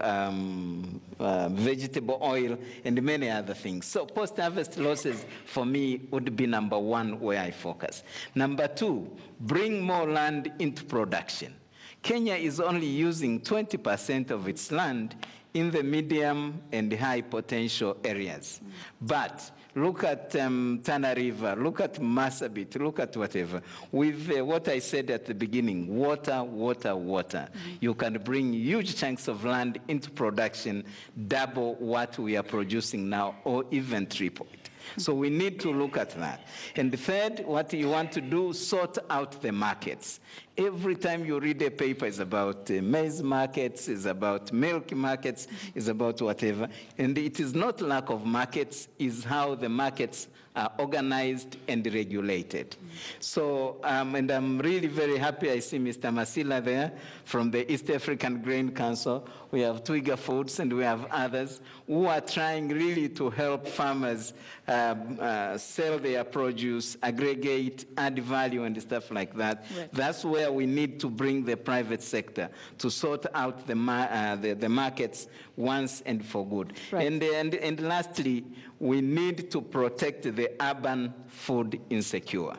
vegetable oil, and many other things. So post-harvest losses, for me, would be number one where I focus. Number two, bring more land into production. Kenya is only using 20% of its land in the medium and high potential areas. But look at Tana River, look at Marsabit, look at whatever. With what I said at the beginning, water, water, water. You can bring huge chunks of land into production, double what we are producing now, or even triple it. So we need to look at that. And the third, what you want to do, sort out the markets. Every time you read a paper, it's about maize markets, it's about milk markets, it's about whatever. And it is not lack of markets, it's how the markets are organized and regulated. So, and I'm really very happy I see Mr. Masila there from the East African Grain Council. We have Twiga Foods and we have others who are trying really to help farmers sell their produce, aggregate, add value and stuff like that. Right. That's where we need to bring the private sector to sort out the markets once and for good. Right. And lastly, we need to protect the urban food insecure.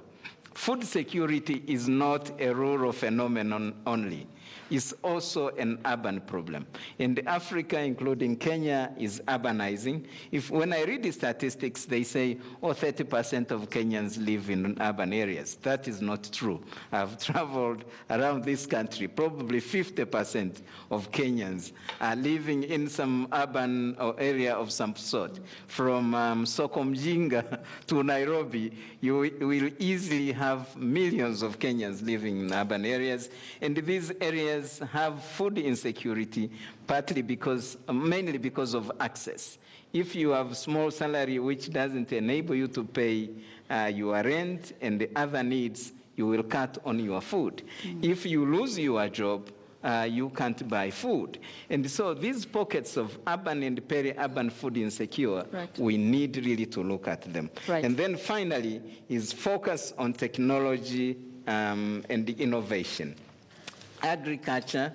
Food security is not a rural phenomenon only. It's also an urban problem. And Africa, including Kenya, is urbanizing. When I read the statistics, they say, 30% of Kenyans live in urban areas. That is not true. I've traveled around this country. Probably 50% of Kenyans are living in some urban area of some sort. From Sokomjinga to Nairobi, you will easily have millions of Kenyans living in urban areas. And these areas have food insecurity, mainly because of access. If you have small salary which doesn't enable you to pay your rent and the other needs, you will cut on your food. If you lose your job, you can't buy food. And so these pockets of urban and peri-urban food insecure, right, we need really to look at them. Right. And then finally is focus on technology and innovation. Agriculture,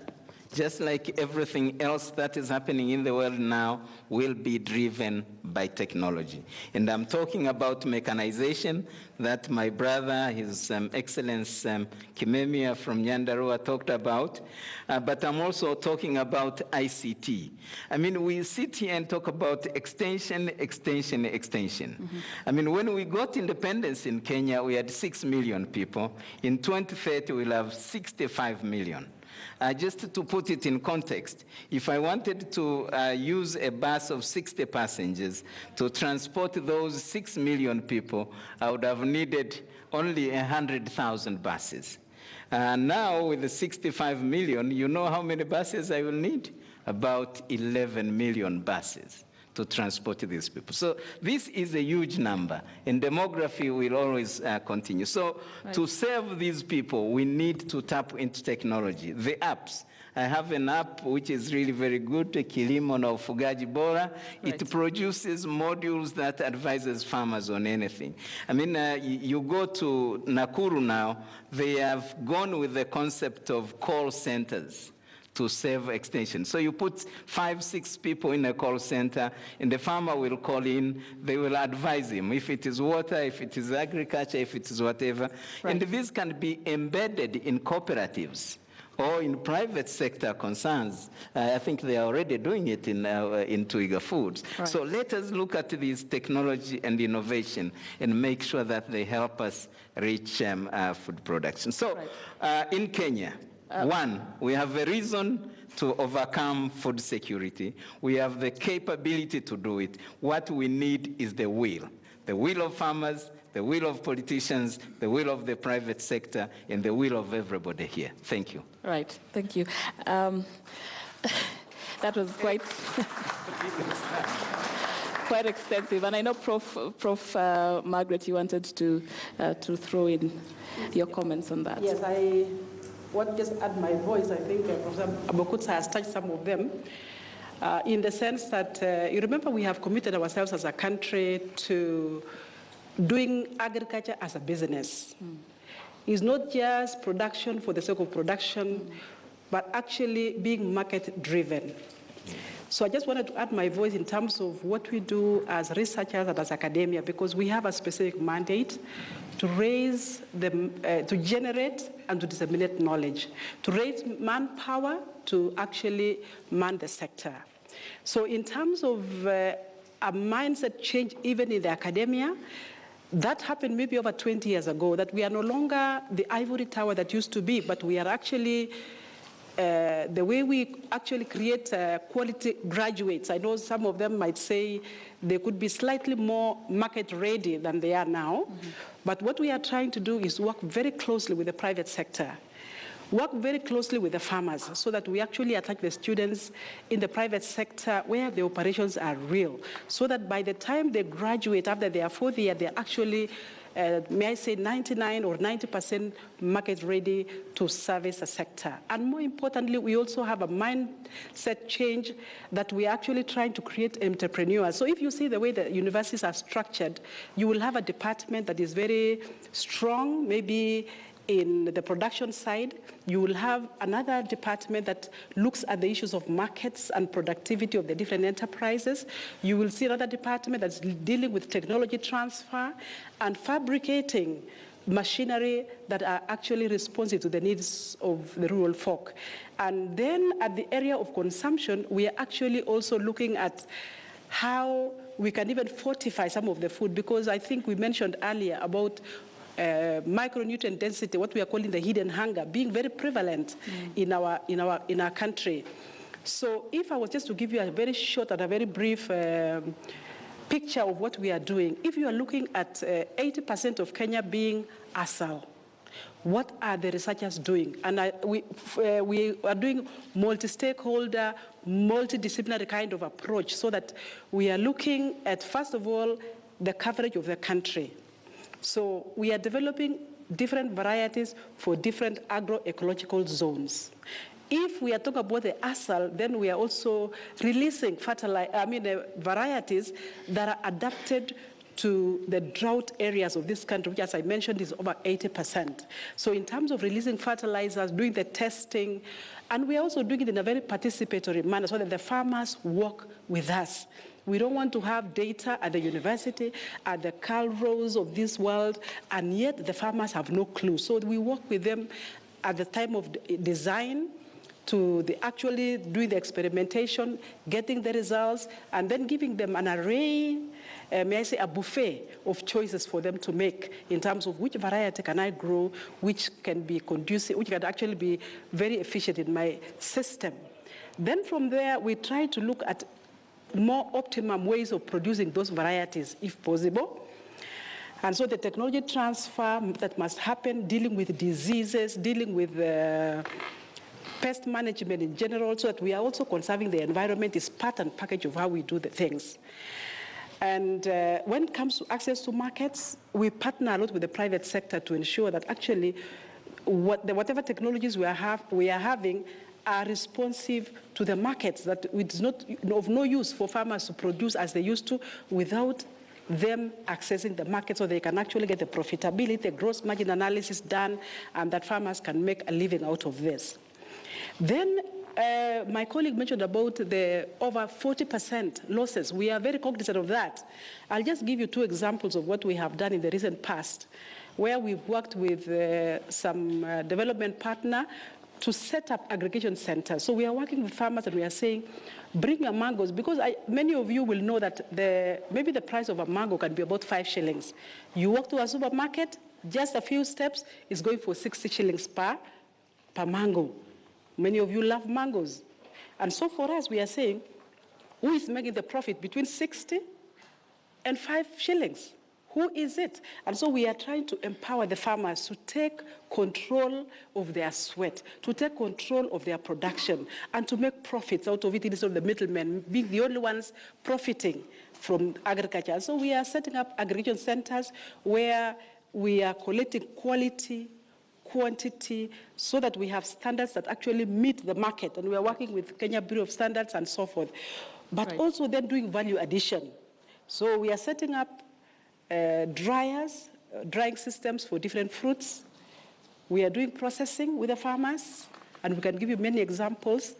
just like everything else that is happening in the world now, will be driven by technology. And I'm talking about mechanization that my brother, His Excellence Kimemia from Nyandarua talked about, but I'm also talking about ICT. I mean, we sit here and talk about extension, extension, extension. Mm-hmm. I mean, when we got independence in Kenya, we had 6 million people. In 2030, we'll have 65 million. Just to put it in context, if I wanted to use a bus of 60 passengers to transport those 6 million people, I would have needed only 100,000 buses. Now, with the 65 million, you know how many buses I will need? About 11 million buses to transport these people. So this is a huge number, and demography will always continue. So right, to serve these people, we need to tap into technology. The apps. I have an app which is really very good, Kilimo na Ufugaji Bora. Right. It produces modules that advises farmers on anything. I mean, you go to Nakuru now, they have gone with the concept of call centers to save extension. So you put 5, 6 people in a call center, and the farmer will call in, they will advise him, if it is water, if it is agriculture, if it is whatever. Right. And this can be embedded in cooperatives or in private sector concerns. I think they are already doing it in Twiga Foods. Right. So let us look at this technology and innovation and make sure that they help us reach food production. So right, in Kenya, one, we have a reason to overcome food security. We have the capability to do it. What we need is the will of farmers, the will of politicians, the will of the private sector, and the will of everybody here. Thank you. Right, thank you. That was quite quite extensive, and I know Prof. Margaret, you wanted to throw in your comments on that. Yes, I want to just add my voice. I think Professor Abokutsa has touched some of them, in the sense that, you remember, we have committed ourselves as a country to doing agriculture as a business. It's not just production for the sake of production. but actually being market-driven. So I just wanted to add my voice in terms of what we do as researchers and as academia, because we have a specific mandate to raise to generate and to disseminate knowledge, to raise manpower to actually man the sector. So in terms of a mindset change, even in the academia, that happened maybe over 20 years ago, that we are no longer the ivory tower that used to be, but we are actually the way we actually create quality graduates. I know some of them might say they could be slightly more market ready than they are now. But what we are trying to do is work very closely with the private sector, work very closely with the farmers so that we actually attack the students in the private sector where the operations are real, so that by the time they graduate after their fourth year, they're actually may I say 99 or 90% market ready to service the sector. And more importantly, we also have a mindset change that we're actually trying to create entrepreneurs. So if you see the way the universities are structured, you will have a department that is very strong, maybe in the production side. You will have another department that looks at the issues of markets and productivity of the different enterprises. You will see another department that's dealing with technology transfer and fabricating machinery that are actually responsive to the needs of the rural folk. And then at the area of consumption, we are actually also looking at how we can even fortify some of the food, because I think we mentioned earlier about micronutrient density, what we are calling the hidden hunger, being very prevalent in our country. So if I was just to give you a very short and a very brief picture of what we are doing, if you are looking at 80% of Kenya being ASAL, what are the researchers doing? And we are doing multi-stakeholder, multidisciplinary kind of approach, so that we are looking at, first of all, the coverage of the country. So we are developing different varieties for different agroecological zones. If we are talking about the ASAL, then we are also releasing varieties that are adapted to the drought areas of this country, which, as I mentioned, is over 80%. So in terms of releasing fertilizers, doing the testing, and we are also doing it in a very participatory manner so that the farmers work with us. We don't want to have data at the university, at the Calros of this world, and yet the farmers have no clue. So we work with them at the time of design, to actually doing the experimentation, getting the results, and then giving them an array, may I say a buffet of choices for them to make in terms of which variety can I grow, which can be conducive, which can actually be very efficient in my system. Then from there, we try to look at more optimum ways of producing those varieties, if possible. And so the technology transfer that must happen, dealing with diseases, dealing with pest management in general, so that we are also conserving the environment, is part and package of how we do the things. And when it comes to access to markets, we partner a lot with the private sector to ensure that actually whatever technologies we are having are responsive to the markets, that it's not of no use for farmers to produce as they used to without them accessing the market, so they can actually get the profitability, gross margin analysis done, and that farmers can make a living out of this. Then my colleague mentioned about the over 40% losses. We are very cognizant of that. I'll just give you two examples of what we have done in the recent past, where we've worked with some development partner to set up aggregation centers. So we are working with farmers and we are saying, bring your mangoes, because many of you will know that maybe the price of a mango can be about 5 shillings. You walk to a supermarket, just a few steps, it's going for 60 shillings per mango. Many of you love mangoes. And so for us, we are saying, who is making the profit between 60 and 5 shillings? Who is it? And so we are trying to empower the farmers to take control of their sweat, to take control of their production, and to make profits out of it instead of the middlemen being the only ones profiting from agriculture. And so we are setting up aggregation centers where we are collecting quality, quantity, so that we have standards that actually meet the market. And we are working with Kenya Bureau of Standards and so forth. But also then doing value addition. So we are setting up drying systems for different fruits. We are doing processing with the farmers, And we can give you many examples.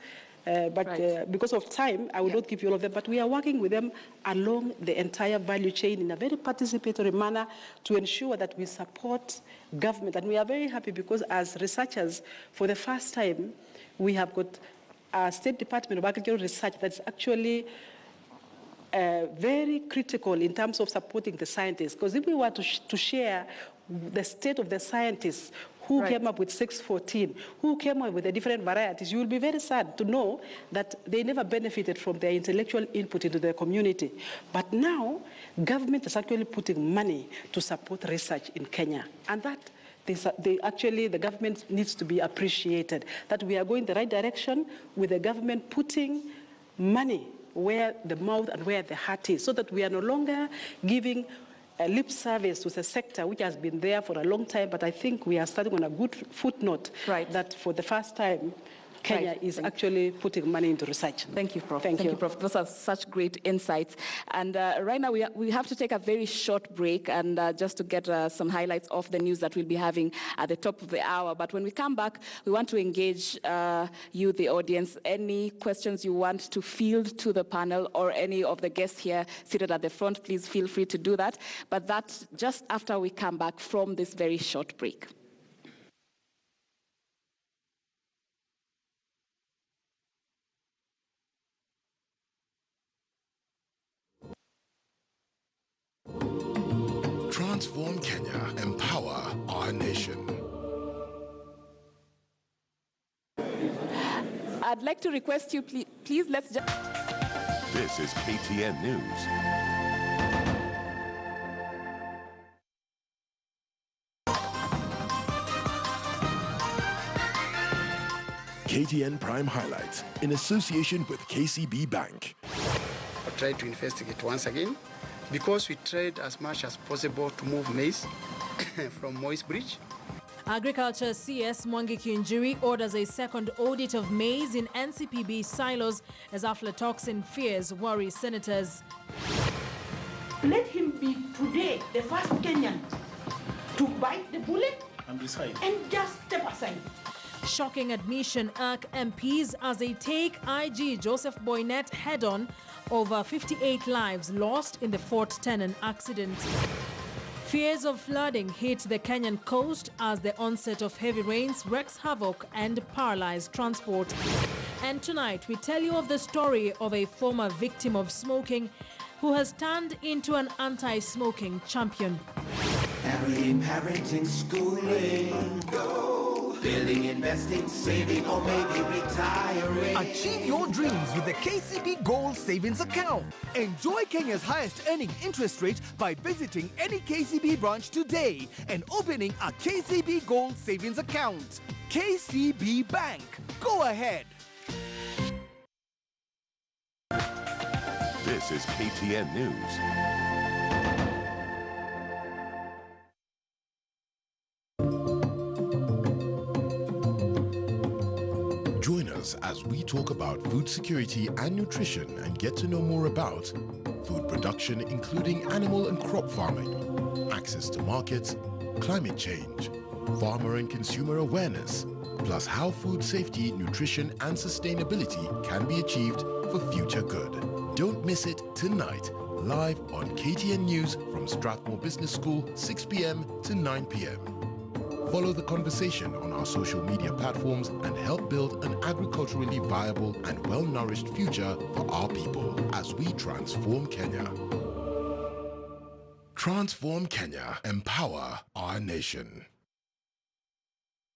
Because of time, I will not give you all of them, but we are working with them along the entire value chain in a very participatory manner to ensure that we support government. And we are very happy because as researchers, for the first time, we have got a State Department of Agricultural Research that's actually very critical in terms of supporting the scientists. Because if we were to share the state of the scientists who came up with 614, who came up with the different varieties, you will be very sad to know that they never benefited from their intellectual input into their community. But now, government is actually putting money to support research in Kenya. And that the government needs to be appreciated, that we are going the right direction with the government putting money where the mouth and where the heart is, so that we are no longer giving a lip service to the sector which has been there for a long time, but I think we are starting on a good footnote that for the first time, Kenya is actually putting money into research. Thank you, Prof. Thank you, Prof. Those are such great insights. And right now, we have to take a very short break and just to get some highlights of the news that we'll be having at the top of the hour. But when we come back, we want to engage you, the audience. Any questions you want to field to the panel or any of the guests here seated at the front, please feel free to do that. But that's just after we come back from this very short break. Transform Kenya, empower our nation. I'd like to request you, please let's just... This is KTN News. KTN Prime Highlights in association with KCB Bank. I tried to investigate once again because we tried as much as possible to move maize from Moist Bridge. Agriculture CS Mwangi Kiunjuri orders a second audit of maize in NCPB silos as aflatoxin fears worry senators. Let him be today the first Kenyan to bite the bullet and just step aside. Shocking admission irk MPs as they take IG Joseph Boynet head-on over 58 lives lost in the Fort Tenon accident. Fears of flooding hit the Kenyan coast as the onset of heavy rains wreaks havoc and paralyzed transport. And tonight, we tell you of the story of a former victim of smoking who has turned into an anti-smoking champion. Parenting, schooling, building, investing, saving, or maybe retiring. Achieve your dreams with the KCB Gold Savings Account. Enjoy Kenya's highest earning interest rate by visiting any KCB branch today and opening a KCB Gold Savings Account. KCB Bank. Go ahead. This is KTN News. Join us as we talk about food security and nutrition and get to know more about food production, including animal and crop farming, access to markets, climate change, farmer and consumer awareness, plus how food safety, nutrition, and sustainability can be achieved for future good. Don't miss it tonight, live on KTN News from Strathmore Business School, 6 p.m. to 9 p.m. Follow the conversation on our social media platforms and help build an agriculturally viable and well-nourished future for our people as we transform Kenya. Transform Kenya, empower our nation.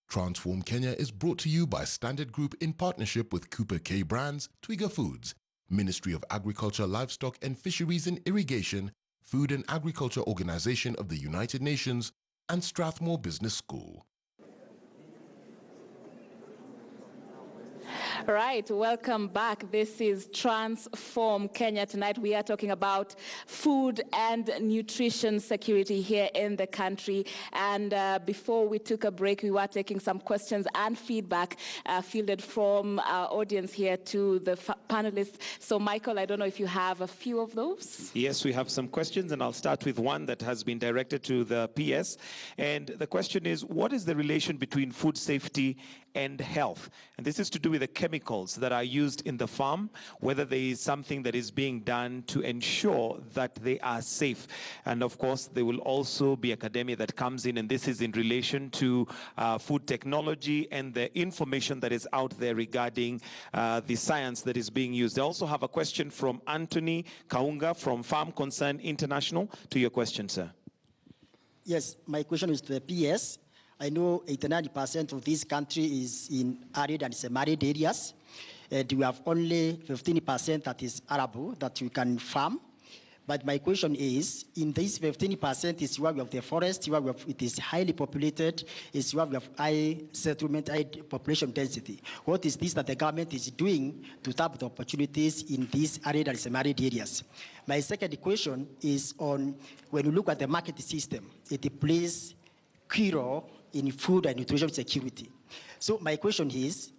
Transform Kenya is brought to you by Standard Group in partnership with Cooper K Brands, Twiga Foods, Ministry of Agriculture, Livestock and Fisheries and Irrigation, Food and Agriculture Organization of the United Nations, and Strathmore Business School. Right, welcome back. This is Transform Kenya. Tonight we are talking about food and nutrition security here in the country. And before we took a break, we were taking some questions and feedback fielded from our audience here to the panelists. So Michael, I don't know if you have a few of those. Yes, we have some questions, and I'll start with one that has been directed to the PS. And the question is, what is the relation between food safety and health? And this is to do with the chemicals that are used in the farm, whether there is something that is being done to ensure that they are safe. And of course, there will also be academia that comes in, and this is in relation to food technology and the information that is out there regarding the science that is being used. I also have a question from Anthony Konga from Farm Concern International. To your question, sir. Yes, my question is to the PS. I know 89% of this country is in arid and semi-arid areas, and we have only 15% that is arable that we can farm. But my question is, in this 15% is where we have the forest, where we have, it is highly populated, is where we have high settlement, high population density. What is this that the government is doing to tap the opportunities in these arid and semi-arid areas? My second question is on, when you look at the market system, it plays key role in food and nutrition security. So my question is,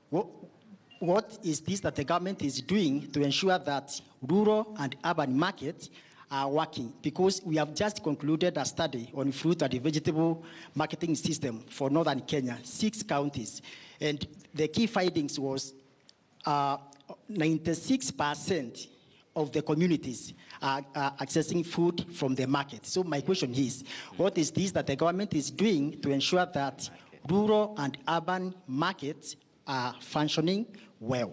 what is this that the government is doing to ensure that rural and urban markets are working? Because we have just concluded a study on fruit and vegetable marketing system for northern Kenya, 6 counties. And the key findings was 96% of the communities are accessing food from the market. So my question is, what is this that the government is doing to ensure that rural and urban markets are functioning well?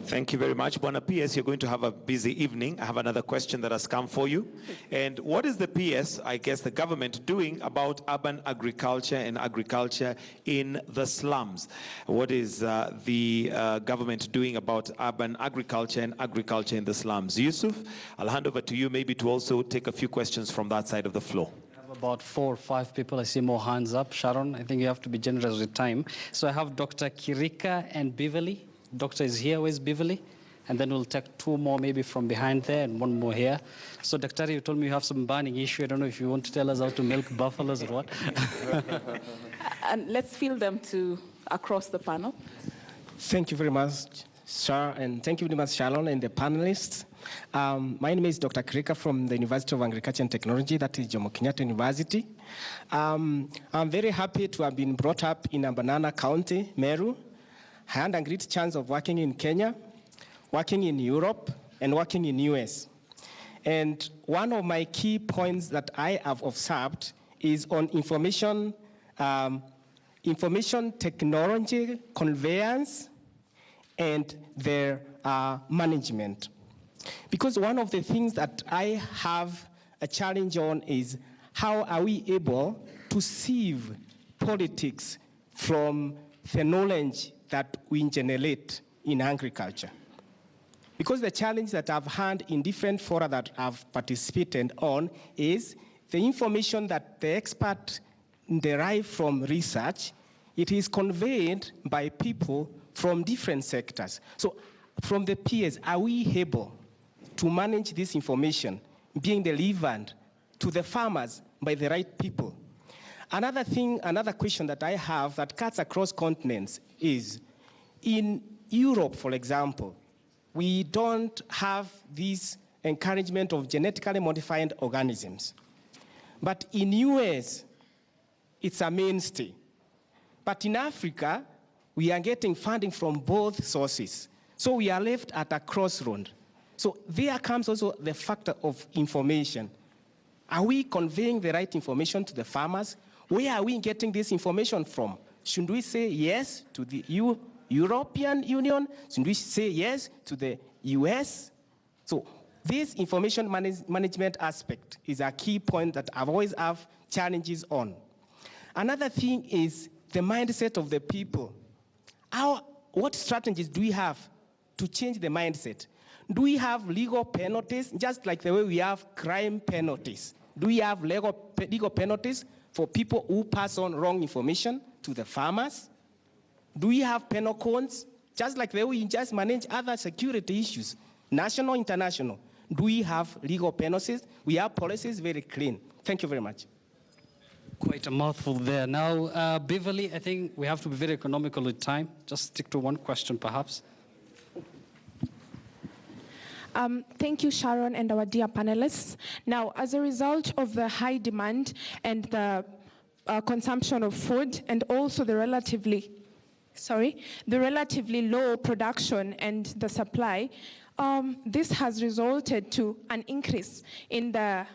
Thank you very much. Bwana PS, you're going to have a busy evening. I have another question that has come for you. And what is the PS, I guess the government, doing about urban agriculture and agriculture in the slums? What is the government doing about urban agriculture and agriculture in the slums? Yusuf, I'll hand over to you maybe to also take a few questions from that side of the floor. About 4 or 5 people. I see more hands up. Sharon, I think you have to be generous with time. So I have Dr. Kirika and Beverly. Doctor is here. Where's Beverly? And then we'll take 2 more maybe from behind there and 1 more here. So Dr. you told me you have some burning issue. I don't know if you want to tell us how to milk buffaloes or what. And let's field them to across the panel. Thank you very much, Sir, and thank you very much, Sharon, and the panelists. My name is Dr. Kirika from the University of Agriculture and Technology, that is Jomo Kenyatta University. I'm very happy to have been brought up in Banana County, Meru. I had a great chance of working in Kenya, working in Europe, and working in US. And one of my key points that I have observed is on information technology, conveyance, and their management. Because one of the things that I have a challenge on is how are we able to sieve politics from the knowledge that we generate in agriculture. Because the challenge that I've had in different fora that I've participated on is the information that the expert derive from research, it is conveyed by people from different sectors. So from the peers, are we able to manage this information being delivered to the farmers by the right people? Another question that I have that cuts across continents is, in Europe, for example, we don't have this encouragement of genetically modified organisms. But in US, it's a mainstay. But in Africa, we are getting funding from both sources. So we are left at a crossroad. So there comes also the factor of information. Are we conveying the right information to the farmers? Where are we getting this information from? Should we say yes to the European Union? Should we say yes to the US? So this information management aspect is a key point that I've always have challenges on. Another thing is the mindset of the people. What strategies do we have to change the mindset? Do we have legal penalties, just like the way we have crime penalties? Do we have legal penalties for people who pass on wrong information to the farmers? Do we have penal codes? Just like the way we just manage other security issues, national, international. Do we have legal penalties? We have policies very clean. Thank you very much. Quite a mouthful there. Now, Beverly, I think we have to be very economical with time. Just stick to one question, perhaps. Thank you, Sharon, and our dear panelists. Now, as a result of the high demand and the consumption of food, and also the relatively low production and the supply, this has resulted to an increase in the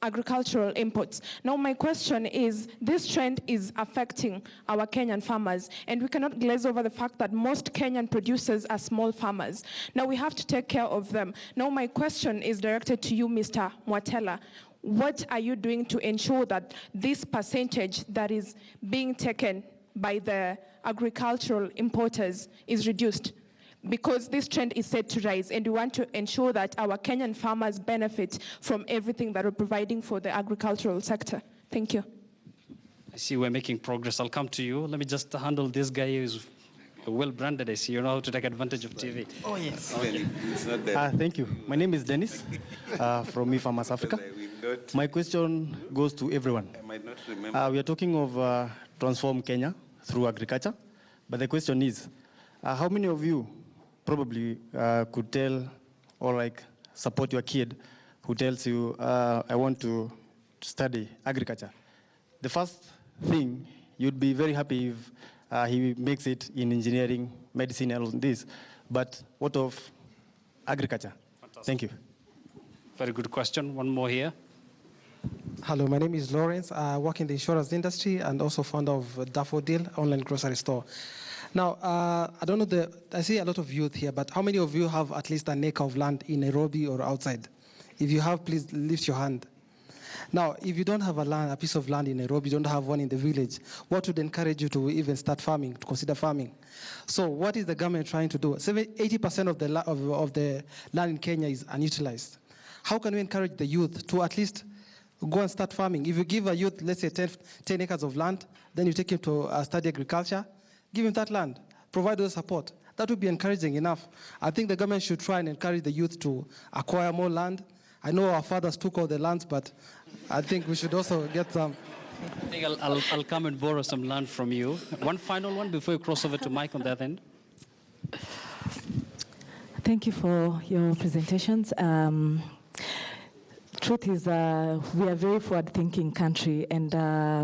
agricultural inputs. Now my question is, this trend is affecting our Kenyan farmers, and we cannot glaze over the fact that most Kenyan producers are small farmers. Now we have to take care of them. Now my question is directed to you, Mr. Mwatela. What are you doing to ensure that this percentage that is being taken by the agricultural importers is reduced? Because this trend is set to rise, and we want to ensure that our Kenyan farmers benefit from everything that we're providing for the agricultural sector. Thank you. I see we're making progress. I'll come to you. Let me just handle this guy who's well-branded. I see you know how to take advantage of TV. Oh, yes. Okay. Thank you. My name is Dennis from eFarmers Africa. My question goes to everyone. I might not remember. We are talking of transform Kenya through agriculture, but the question is, how many of you probably could tell or like support your kid who tells you, I want to study agriculture? The first thing, you'd be very happy if he makes it in engineering, medicine, and all this. But what of agriculture? Fantastic. Thank you. Very good question. One more here. Hello, my name is Lawrence. I work in the insurance industry and also founder of Daffodil online grocery store. Now, I don't know, I see a lot of youth here, but how many of you have at least an acre of land in Nairobi or outside? If you have, please lift your hand. Now, if you don't have a piece of land in Nairobi, you don't have one in the village, what would encourage you to even start farming, to consider farming? So what is the government trying to do? 80% of the land in Kenya is unutilized. How can we encourage the youth to at least go and start farming? If you give a youth, let's say 10 acres of land, then you take him to study agriculture, give him that land, provide the support. That would be encouraging enough. I think the government should try and encourage the youth to acquire more land. I know our fathers took all the lands, but I think we should also get some. I think I'll come and borrow some land from you. One final one before you cross over to Mike on that end. Thank you for your presentations. Truth is, we are a very forward-thinking country, and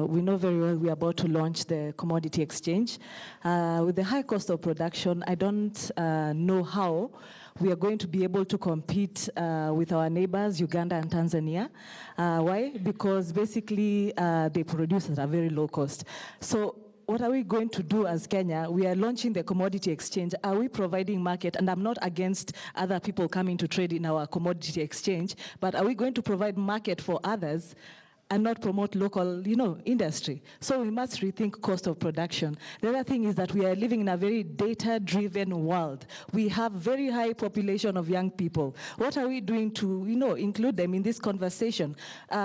we know very well we are about to launch the commodity exchange. With the high cost of production, I don't know how we are going to be able to compete with our neighbors, Uganda and Tanzania. Why? Because basically they produce at a very low cost. So what are we going to do as Kenya? We are launching the commodity exchange. Are we providing market? And I'm not against other people coming to trade in our commodity exchange, but are we going to provide market for others and not promote local, industry? So we must rethink cost of production. The other thing is that we are living in a very data-driven world. We have very high population of young people. What are we doing to, include them in this conversation?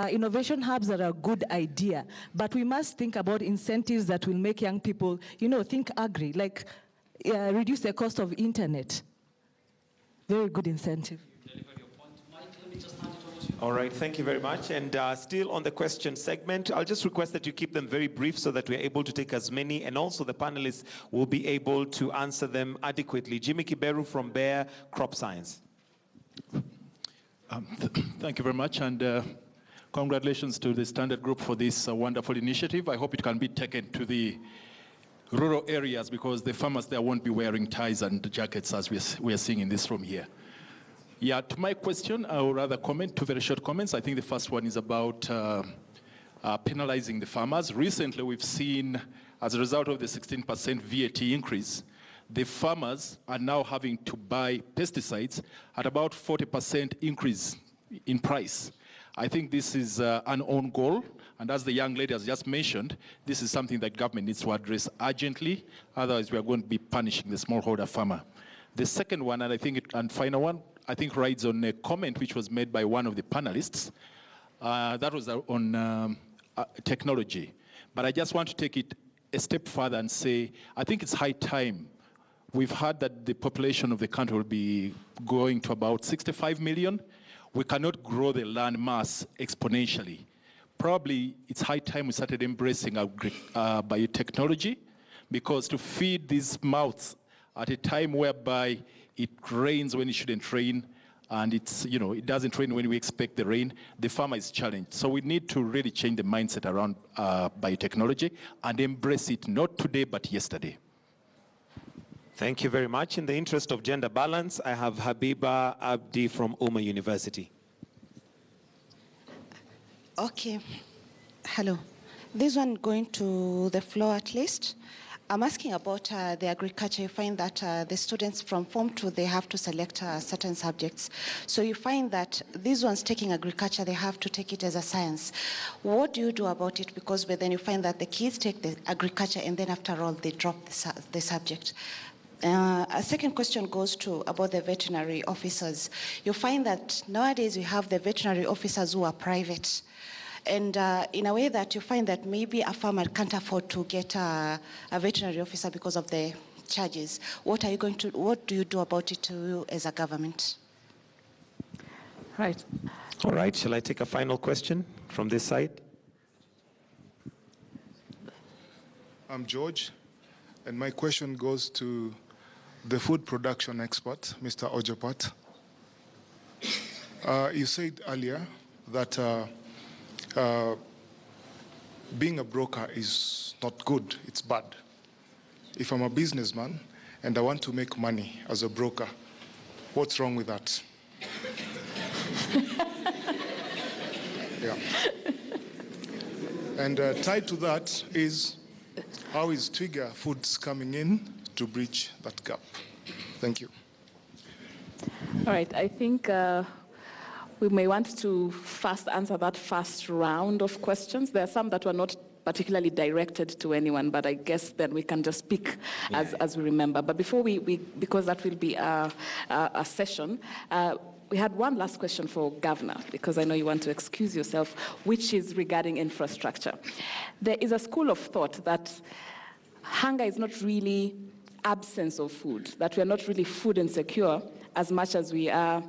Innovation hubs are a good idea, but we must think about incentives that will make young people, think agri, like reduce the cost of internet. Very good incentive. All right, thank you very much. And still on the question segment, I'll just request that you keep them very brief so that we're able to take as many, and also the panelists will be able to answer them adequately. Jimmy Kiberu from Bayer Crop Science. Thank you very much, and congratulations to the Standard Group for this wonderful initiative. I hope it can be taken to the rural areas, because the farmers there won't be wearing ties and jackets as we are seeing in this room here. Yeah, to my question, or rather comment, two very short comments. I think the first one is about penalizing the farmers. Recently, we've seen, as a result of the 16% VAT increase, the farmers are now having to buy pesticides at about 40% increase in price. I think this is an own goal, and as the young lady has just mentioned, this is something that government needs to address urgently, otherwise we are going to be punishing the smallholder farmer. The second one, and final one, I think rides on a comment which was made by one of the panelists. That was on technology. But I just want to take it a step further and say, I think it's high time. We've heard that the population of the country will be going to about 65 million. We cannot grow the land mass exponentially. Probably it's high time we started embracing biotechnology, because to feed these mouths at a time whereby it rains when it shouldn't rain, and it doesn't rain when we expect the rain, the farmer is challenged. So we need to really change the mindset around biotechnology and embrace it, not today, but yesterday. Thank you very much. In the interest of gender balance, I have Habiba Abdi from Uma University. Okay. Hello. This one going to the floor at least. I'm asking about the agriculture. You find that the students from Form 2, they have to select certain subjects. So you find that these ones taking agriculture, they have to take it as a science. What do you do about it? Because then you find that the kids take the agriculture and then after all, they drop the subject. A second question goes to about the veterinary officers. You find that nowadays we have the veterinary officers who are private. And in a way that you find that maybe a farmer can't afford to get a veterinary officer because of the charges. What do you do about it as a government? Right. All right, shall I take a final question from this side? I'm George, and my question goes to the food production expert, Mr. Ojopat. You said earlier that being a broker is not good, it's bad. If I'm a businessman and I want to make money as a broker, what's wrong with that? Yeah. And tied to that is, how is Twiga Foods coming in to bridge that gap? Thank you. All right, I think we may want to first answer that first round of questions. There are some that were not particularly directed to anyone, but I guess then we can just speak as we remember. But before we because that will be a session, we had one last question for Governor, because I know you want to excuse yourself, which is regarding infrastructure. There is a school of thought that hunger is not really absence of food, that we are not really food insecure as much as we are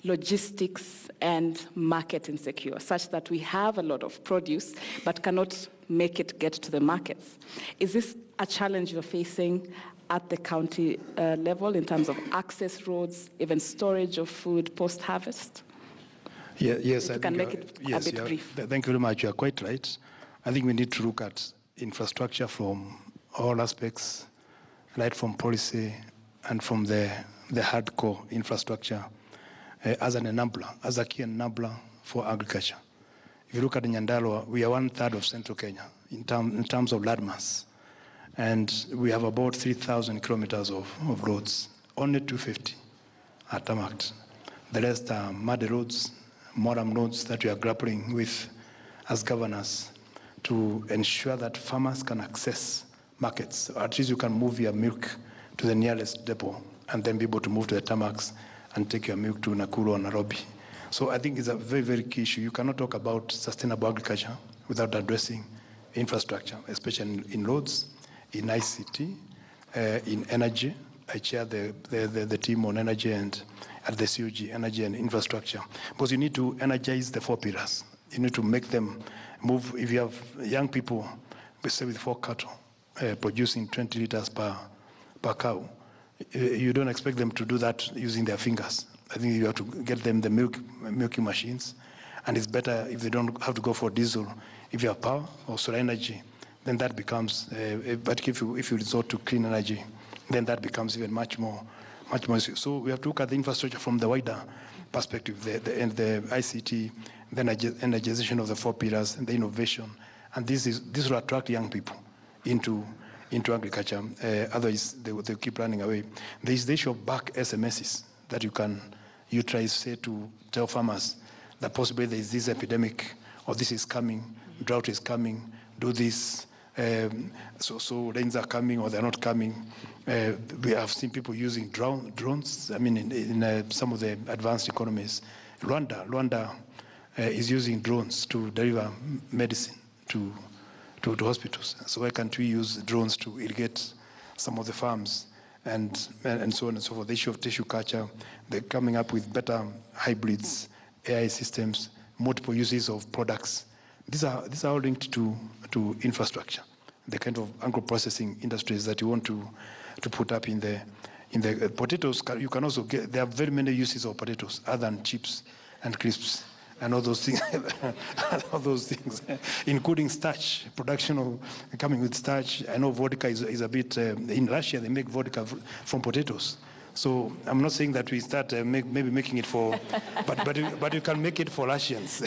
logistics and market insecure, such that we have a lot of produce but cannot make it get to the markets. Is this a challenge you're facing at the county level in terms of access roads, even storage of food post-harvest? Yes, if you can make it a bit brief. Thank you very much. You are quite right. I think we need to look at infrastructure from all aspects, right from policy and from the hardcore infrastructure as an enabler, as a key enabler for agriculture. If you look at Nyandarua, we are 1/3 of central Kenya in terms of landmass. And we have about 3,000 kilometers of roads. Only 250 are tarmacked. The rest are muddy roads, moram roads that we are grappling with as governors to ensure that farmers can access markets. Or at least you can move your milk to the nearest depot and then be able to move to the tarmacs and take your milk to Nakuru or Nairobi. So I think it's a very, very key issue. You cannot talk about sustainable agriculture without addressing infrastructure, especially in roads, in ICT, in energy. I chair the team on energy and at the COG, energy and infrastructure. Because you need to energize the 4 pillars. You need to make them move. If you have young people, say with 4 cattle, producing 20 liters per cow, you don't expect them to do that using their fingers. I think you have to get them the milking machines. And it's better if they don't have to go for diesel. If you have power or solar energy, then that becomes, but if you resort to clean energy, then that becomes even much more. So we have to look at the infrastructure from the wider perspective, the ICT, the energization of the 4 pillars, and the innovation. And this will attract young people into agriculture. Otherwise, they keep running away. There is the issue of back SMSs that you try to tell farmers that possibly there is this epidemic, or this is coming, drought is coming, do this. So rains are coming or they're not coming. We have seen people using drones. I mean, in some of the advanced economies, Rwanda is using drones to deliver medicine to hospitals. So why can't we use drones to irrigate some of the farms and so on and so forth? The issue of tissue culture, they're coming up with better hybrids, AI systems, multiple uses of products. These are all linked to infrastructure, the kind of agro-processing industries that you want to put up in the potatoes. You can also get, there are very many uses of potatoes other than chips and crisps and all those things, including starch, production of coming with starch. I know vodka is a bit, in Russia they make vodka from potatoes. So I'm not saying that we start maybe making it for, but you can make it for Russians.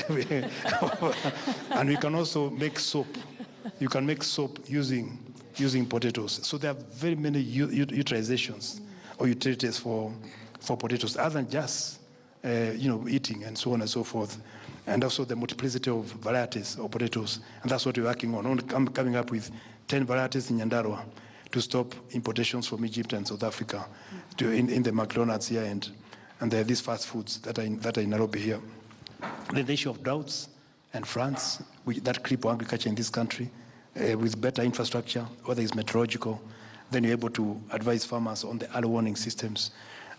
And we can also make soap. You can make soap using potatoes. So there are very many utilizations or utilities for potatoes, other than just eating and so on and so forth, and also the multiplicity of varieties of potatoes. And that's what we're working on. I'm coming up with 10 varieties in Nyandarua to stop importations from Egypt and South Africa in the McDonald's here and there are these fast foods that are in Nairobi here. The issue of droughts and floods that cripple agriculture in this country, with better infrastructure, whether it's meteorological, then you're able to advise farmers on the early warning systems,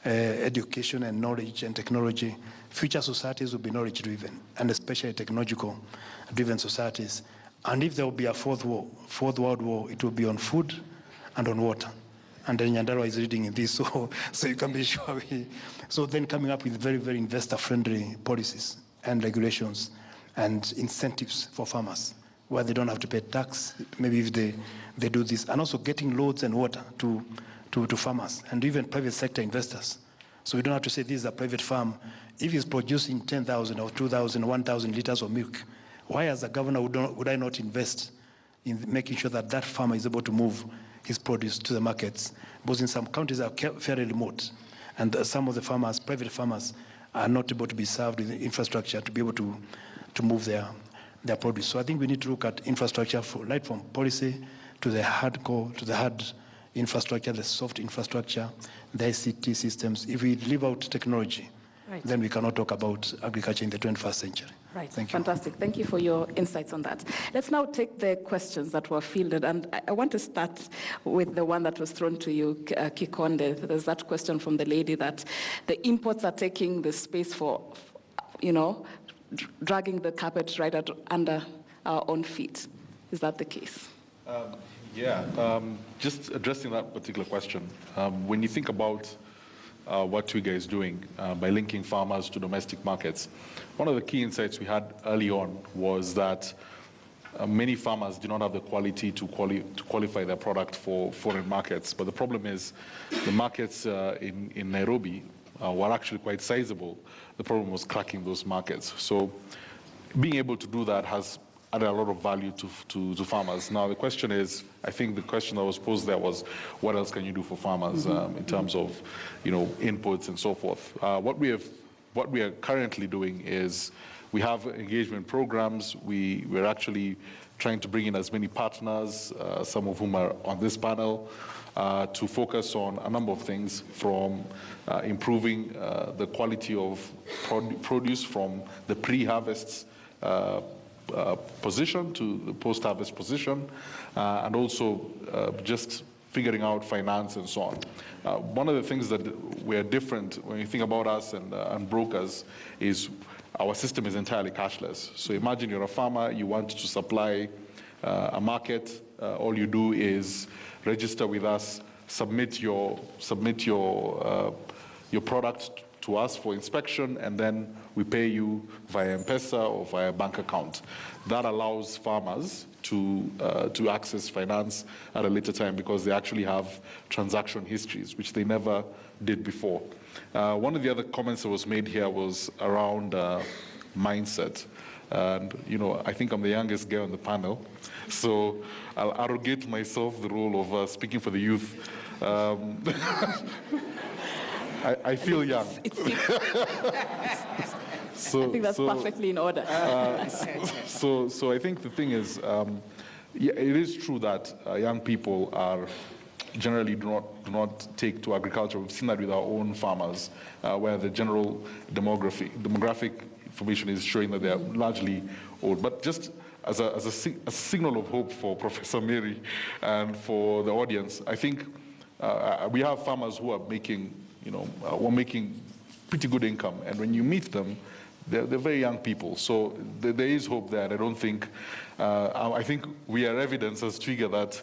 education and knowledge and technology. Future societies will be knowledge-driven, and especially technological-driven societies. And if there will be a fourth world war, it will be on food and on water. And then Nyandarua is leading in this, so you can be sure. So then coming up with very, very investor-friendly policies and regulations and incentives for farmers, where they don't have to pay tax, maybe if they do this, and also getting loads and water to farmers and even private sector investors. So we don't have to say this is a private farm. If it's producing 10,000 or 2,000, 1,000 liters of milk, why as a governor would I not invest in making sure that that farmer is able to move his produce to the markets? Because in some counties are fairly remote, and some of the farmers, private farmers, are not able to be served with infrastructure to be able to move their produce. So I think we need to look at infrastructure right from policy to the hardcore, to the hard infrastructure, the soft infrastructure, the ICT systems. If we leave out technology, then we cannot talk about agriculture in the 21st century. Right. Thank you. Fantastic. Thank you for your insights on that. Let's now take the questions that were fielded, and I want to start with the one that was thrown to you, Kikonde. There's that question from the lady that the imports are taking the space for, dragging the carpet right under our own feet. Is that the case? Just addressing that particular question. When you think about what Twiga is doing by linking farmers to domestic markets, one of the key insights we had early on was that many farmers do not have the quality to qualify their product for foreign markets. But the problem is the markets in Nairobi were actually quite sizable. The problem was cracking those markets. So being able to do that has added a lot of value to farmers. Now the question is, I think the question that was posed there was, what else can you do for farmers in terms of, inputs and so forth? What we are currently doing is we have engagement programs. We're actually trying to bring in as many partners, some of whom are on this panel, to focus on a number of things, from improving the quality of produce from the pre-harvest position to the post-harvest position, and also just figuring out finance and so on. One of the things that we're different when you think about us and brokers is our system is entirely cashless. So imagine you're a farmer, you want to supply a market, all you do is register with us, submit your product to us for inspection, and then we pay you via M-Pesa or via bank account. That allows farmers to access finance at a later time because they actually have transaction histories, which they never did before. One of the other comments that was made here was around mindset. And, I think I'm the youngest guy on the panel, so I'll arrogate myself the role of speaking for the youth. I feel young. I think that's perfectly in order. So I think the thing is, it is true that young people are generally do not take to agriculture. We've seen that with our own farmers, where the general demographic information is showing that they are largely old. But just as a signal of hope for Professor Mary and for the audience, I think we have farmers who are making, pretty good income, and when you meet them, they're very young people. So there is hope there. And I don't think, I think we are evidence as Twiga that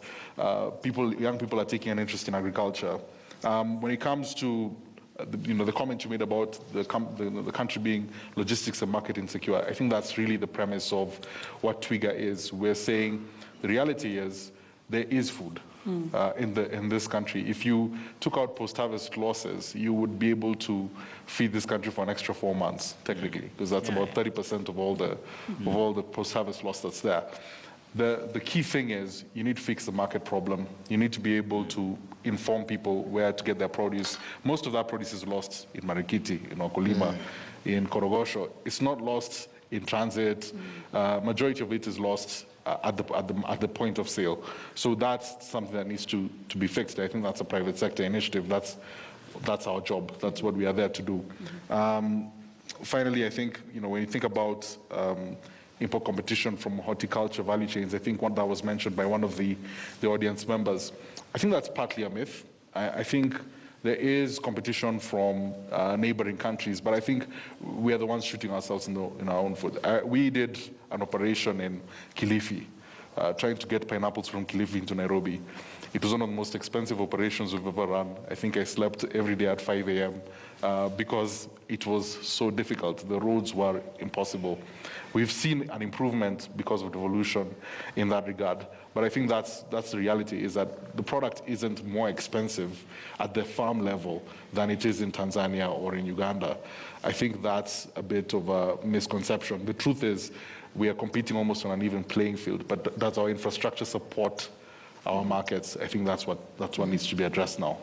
young people are taking an interest in agriculture. When it comes to the comment you made about the country being logistics and market insecure, I think that's really the premise of what Twiga is. We're saying the reality is there is food in this country. If you took out post-harvest losses, you would be able to feed this country for an extra 4 months, technically, because that's about 30% of all the post-harvest loss that's there. The key thing is you need to fix the market problem. You need to be able to inform people where to get their produce. Most of that produce is lost in Marikiti, in Okolima, in Korogosho. It's not lost in transit. Majority of it is lost at the point of sale. So that's something that needs to be fixed. I think that's a private sector initiative. That's our job. That's what we are there to do. Finally, I think when you think about import competition from horticulture value chains, I think one that was mentioned by one of the audience members, I think that's partly a myth. I think there is competition from neighboring countries, but I think we are the ones shooting ourselves in our own foot. We did an operation in Kilifi, trying to get pineapples from Kilifi into Nairobi. It was one of the most expensive operations we've ever run. I think I slept every day at 5 a.m. Because it was so difficult. The roads were impossible. We've seen an improvement because of devolution in that regard. But I think that's the reality, is that the product isn't more expensive at the farm level than it is in Tanzania or in Uganda. I think that's a bit of a misconception. The truth is we are competing almost on an even playing field, but does our infrastructure support our markets? I think that's what needs to be addressed now.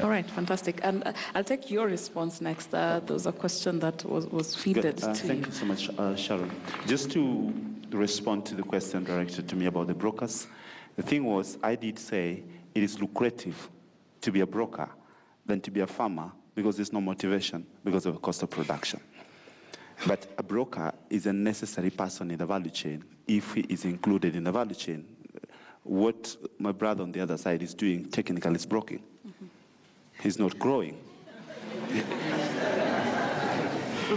All right, fantastic. And I'll take your response next. There was a question that was feeded to you. Thank you so much, Sharon. Just to respond to the question directed to me about the brokers, the thing was, I did say it is lucrative to be a broker than to be a farmer because there's no motivation because of the cost of production. But a broker is a necessary person in the value chain if he is included in the value chain. What my brother on the other side is doing technically is broking. He's not growing.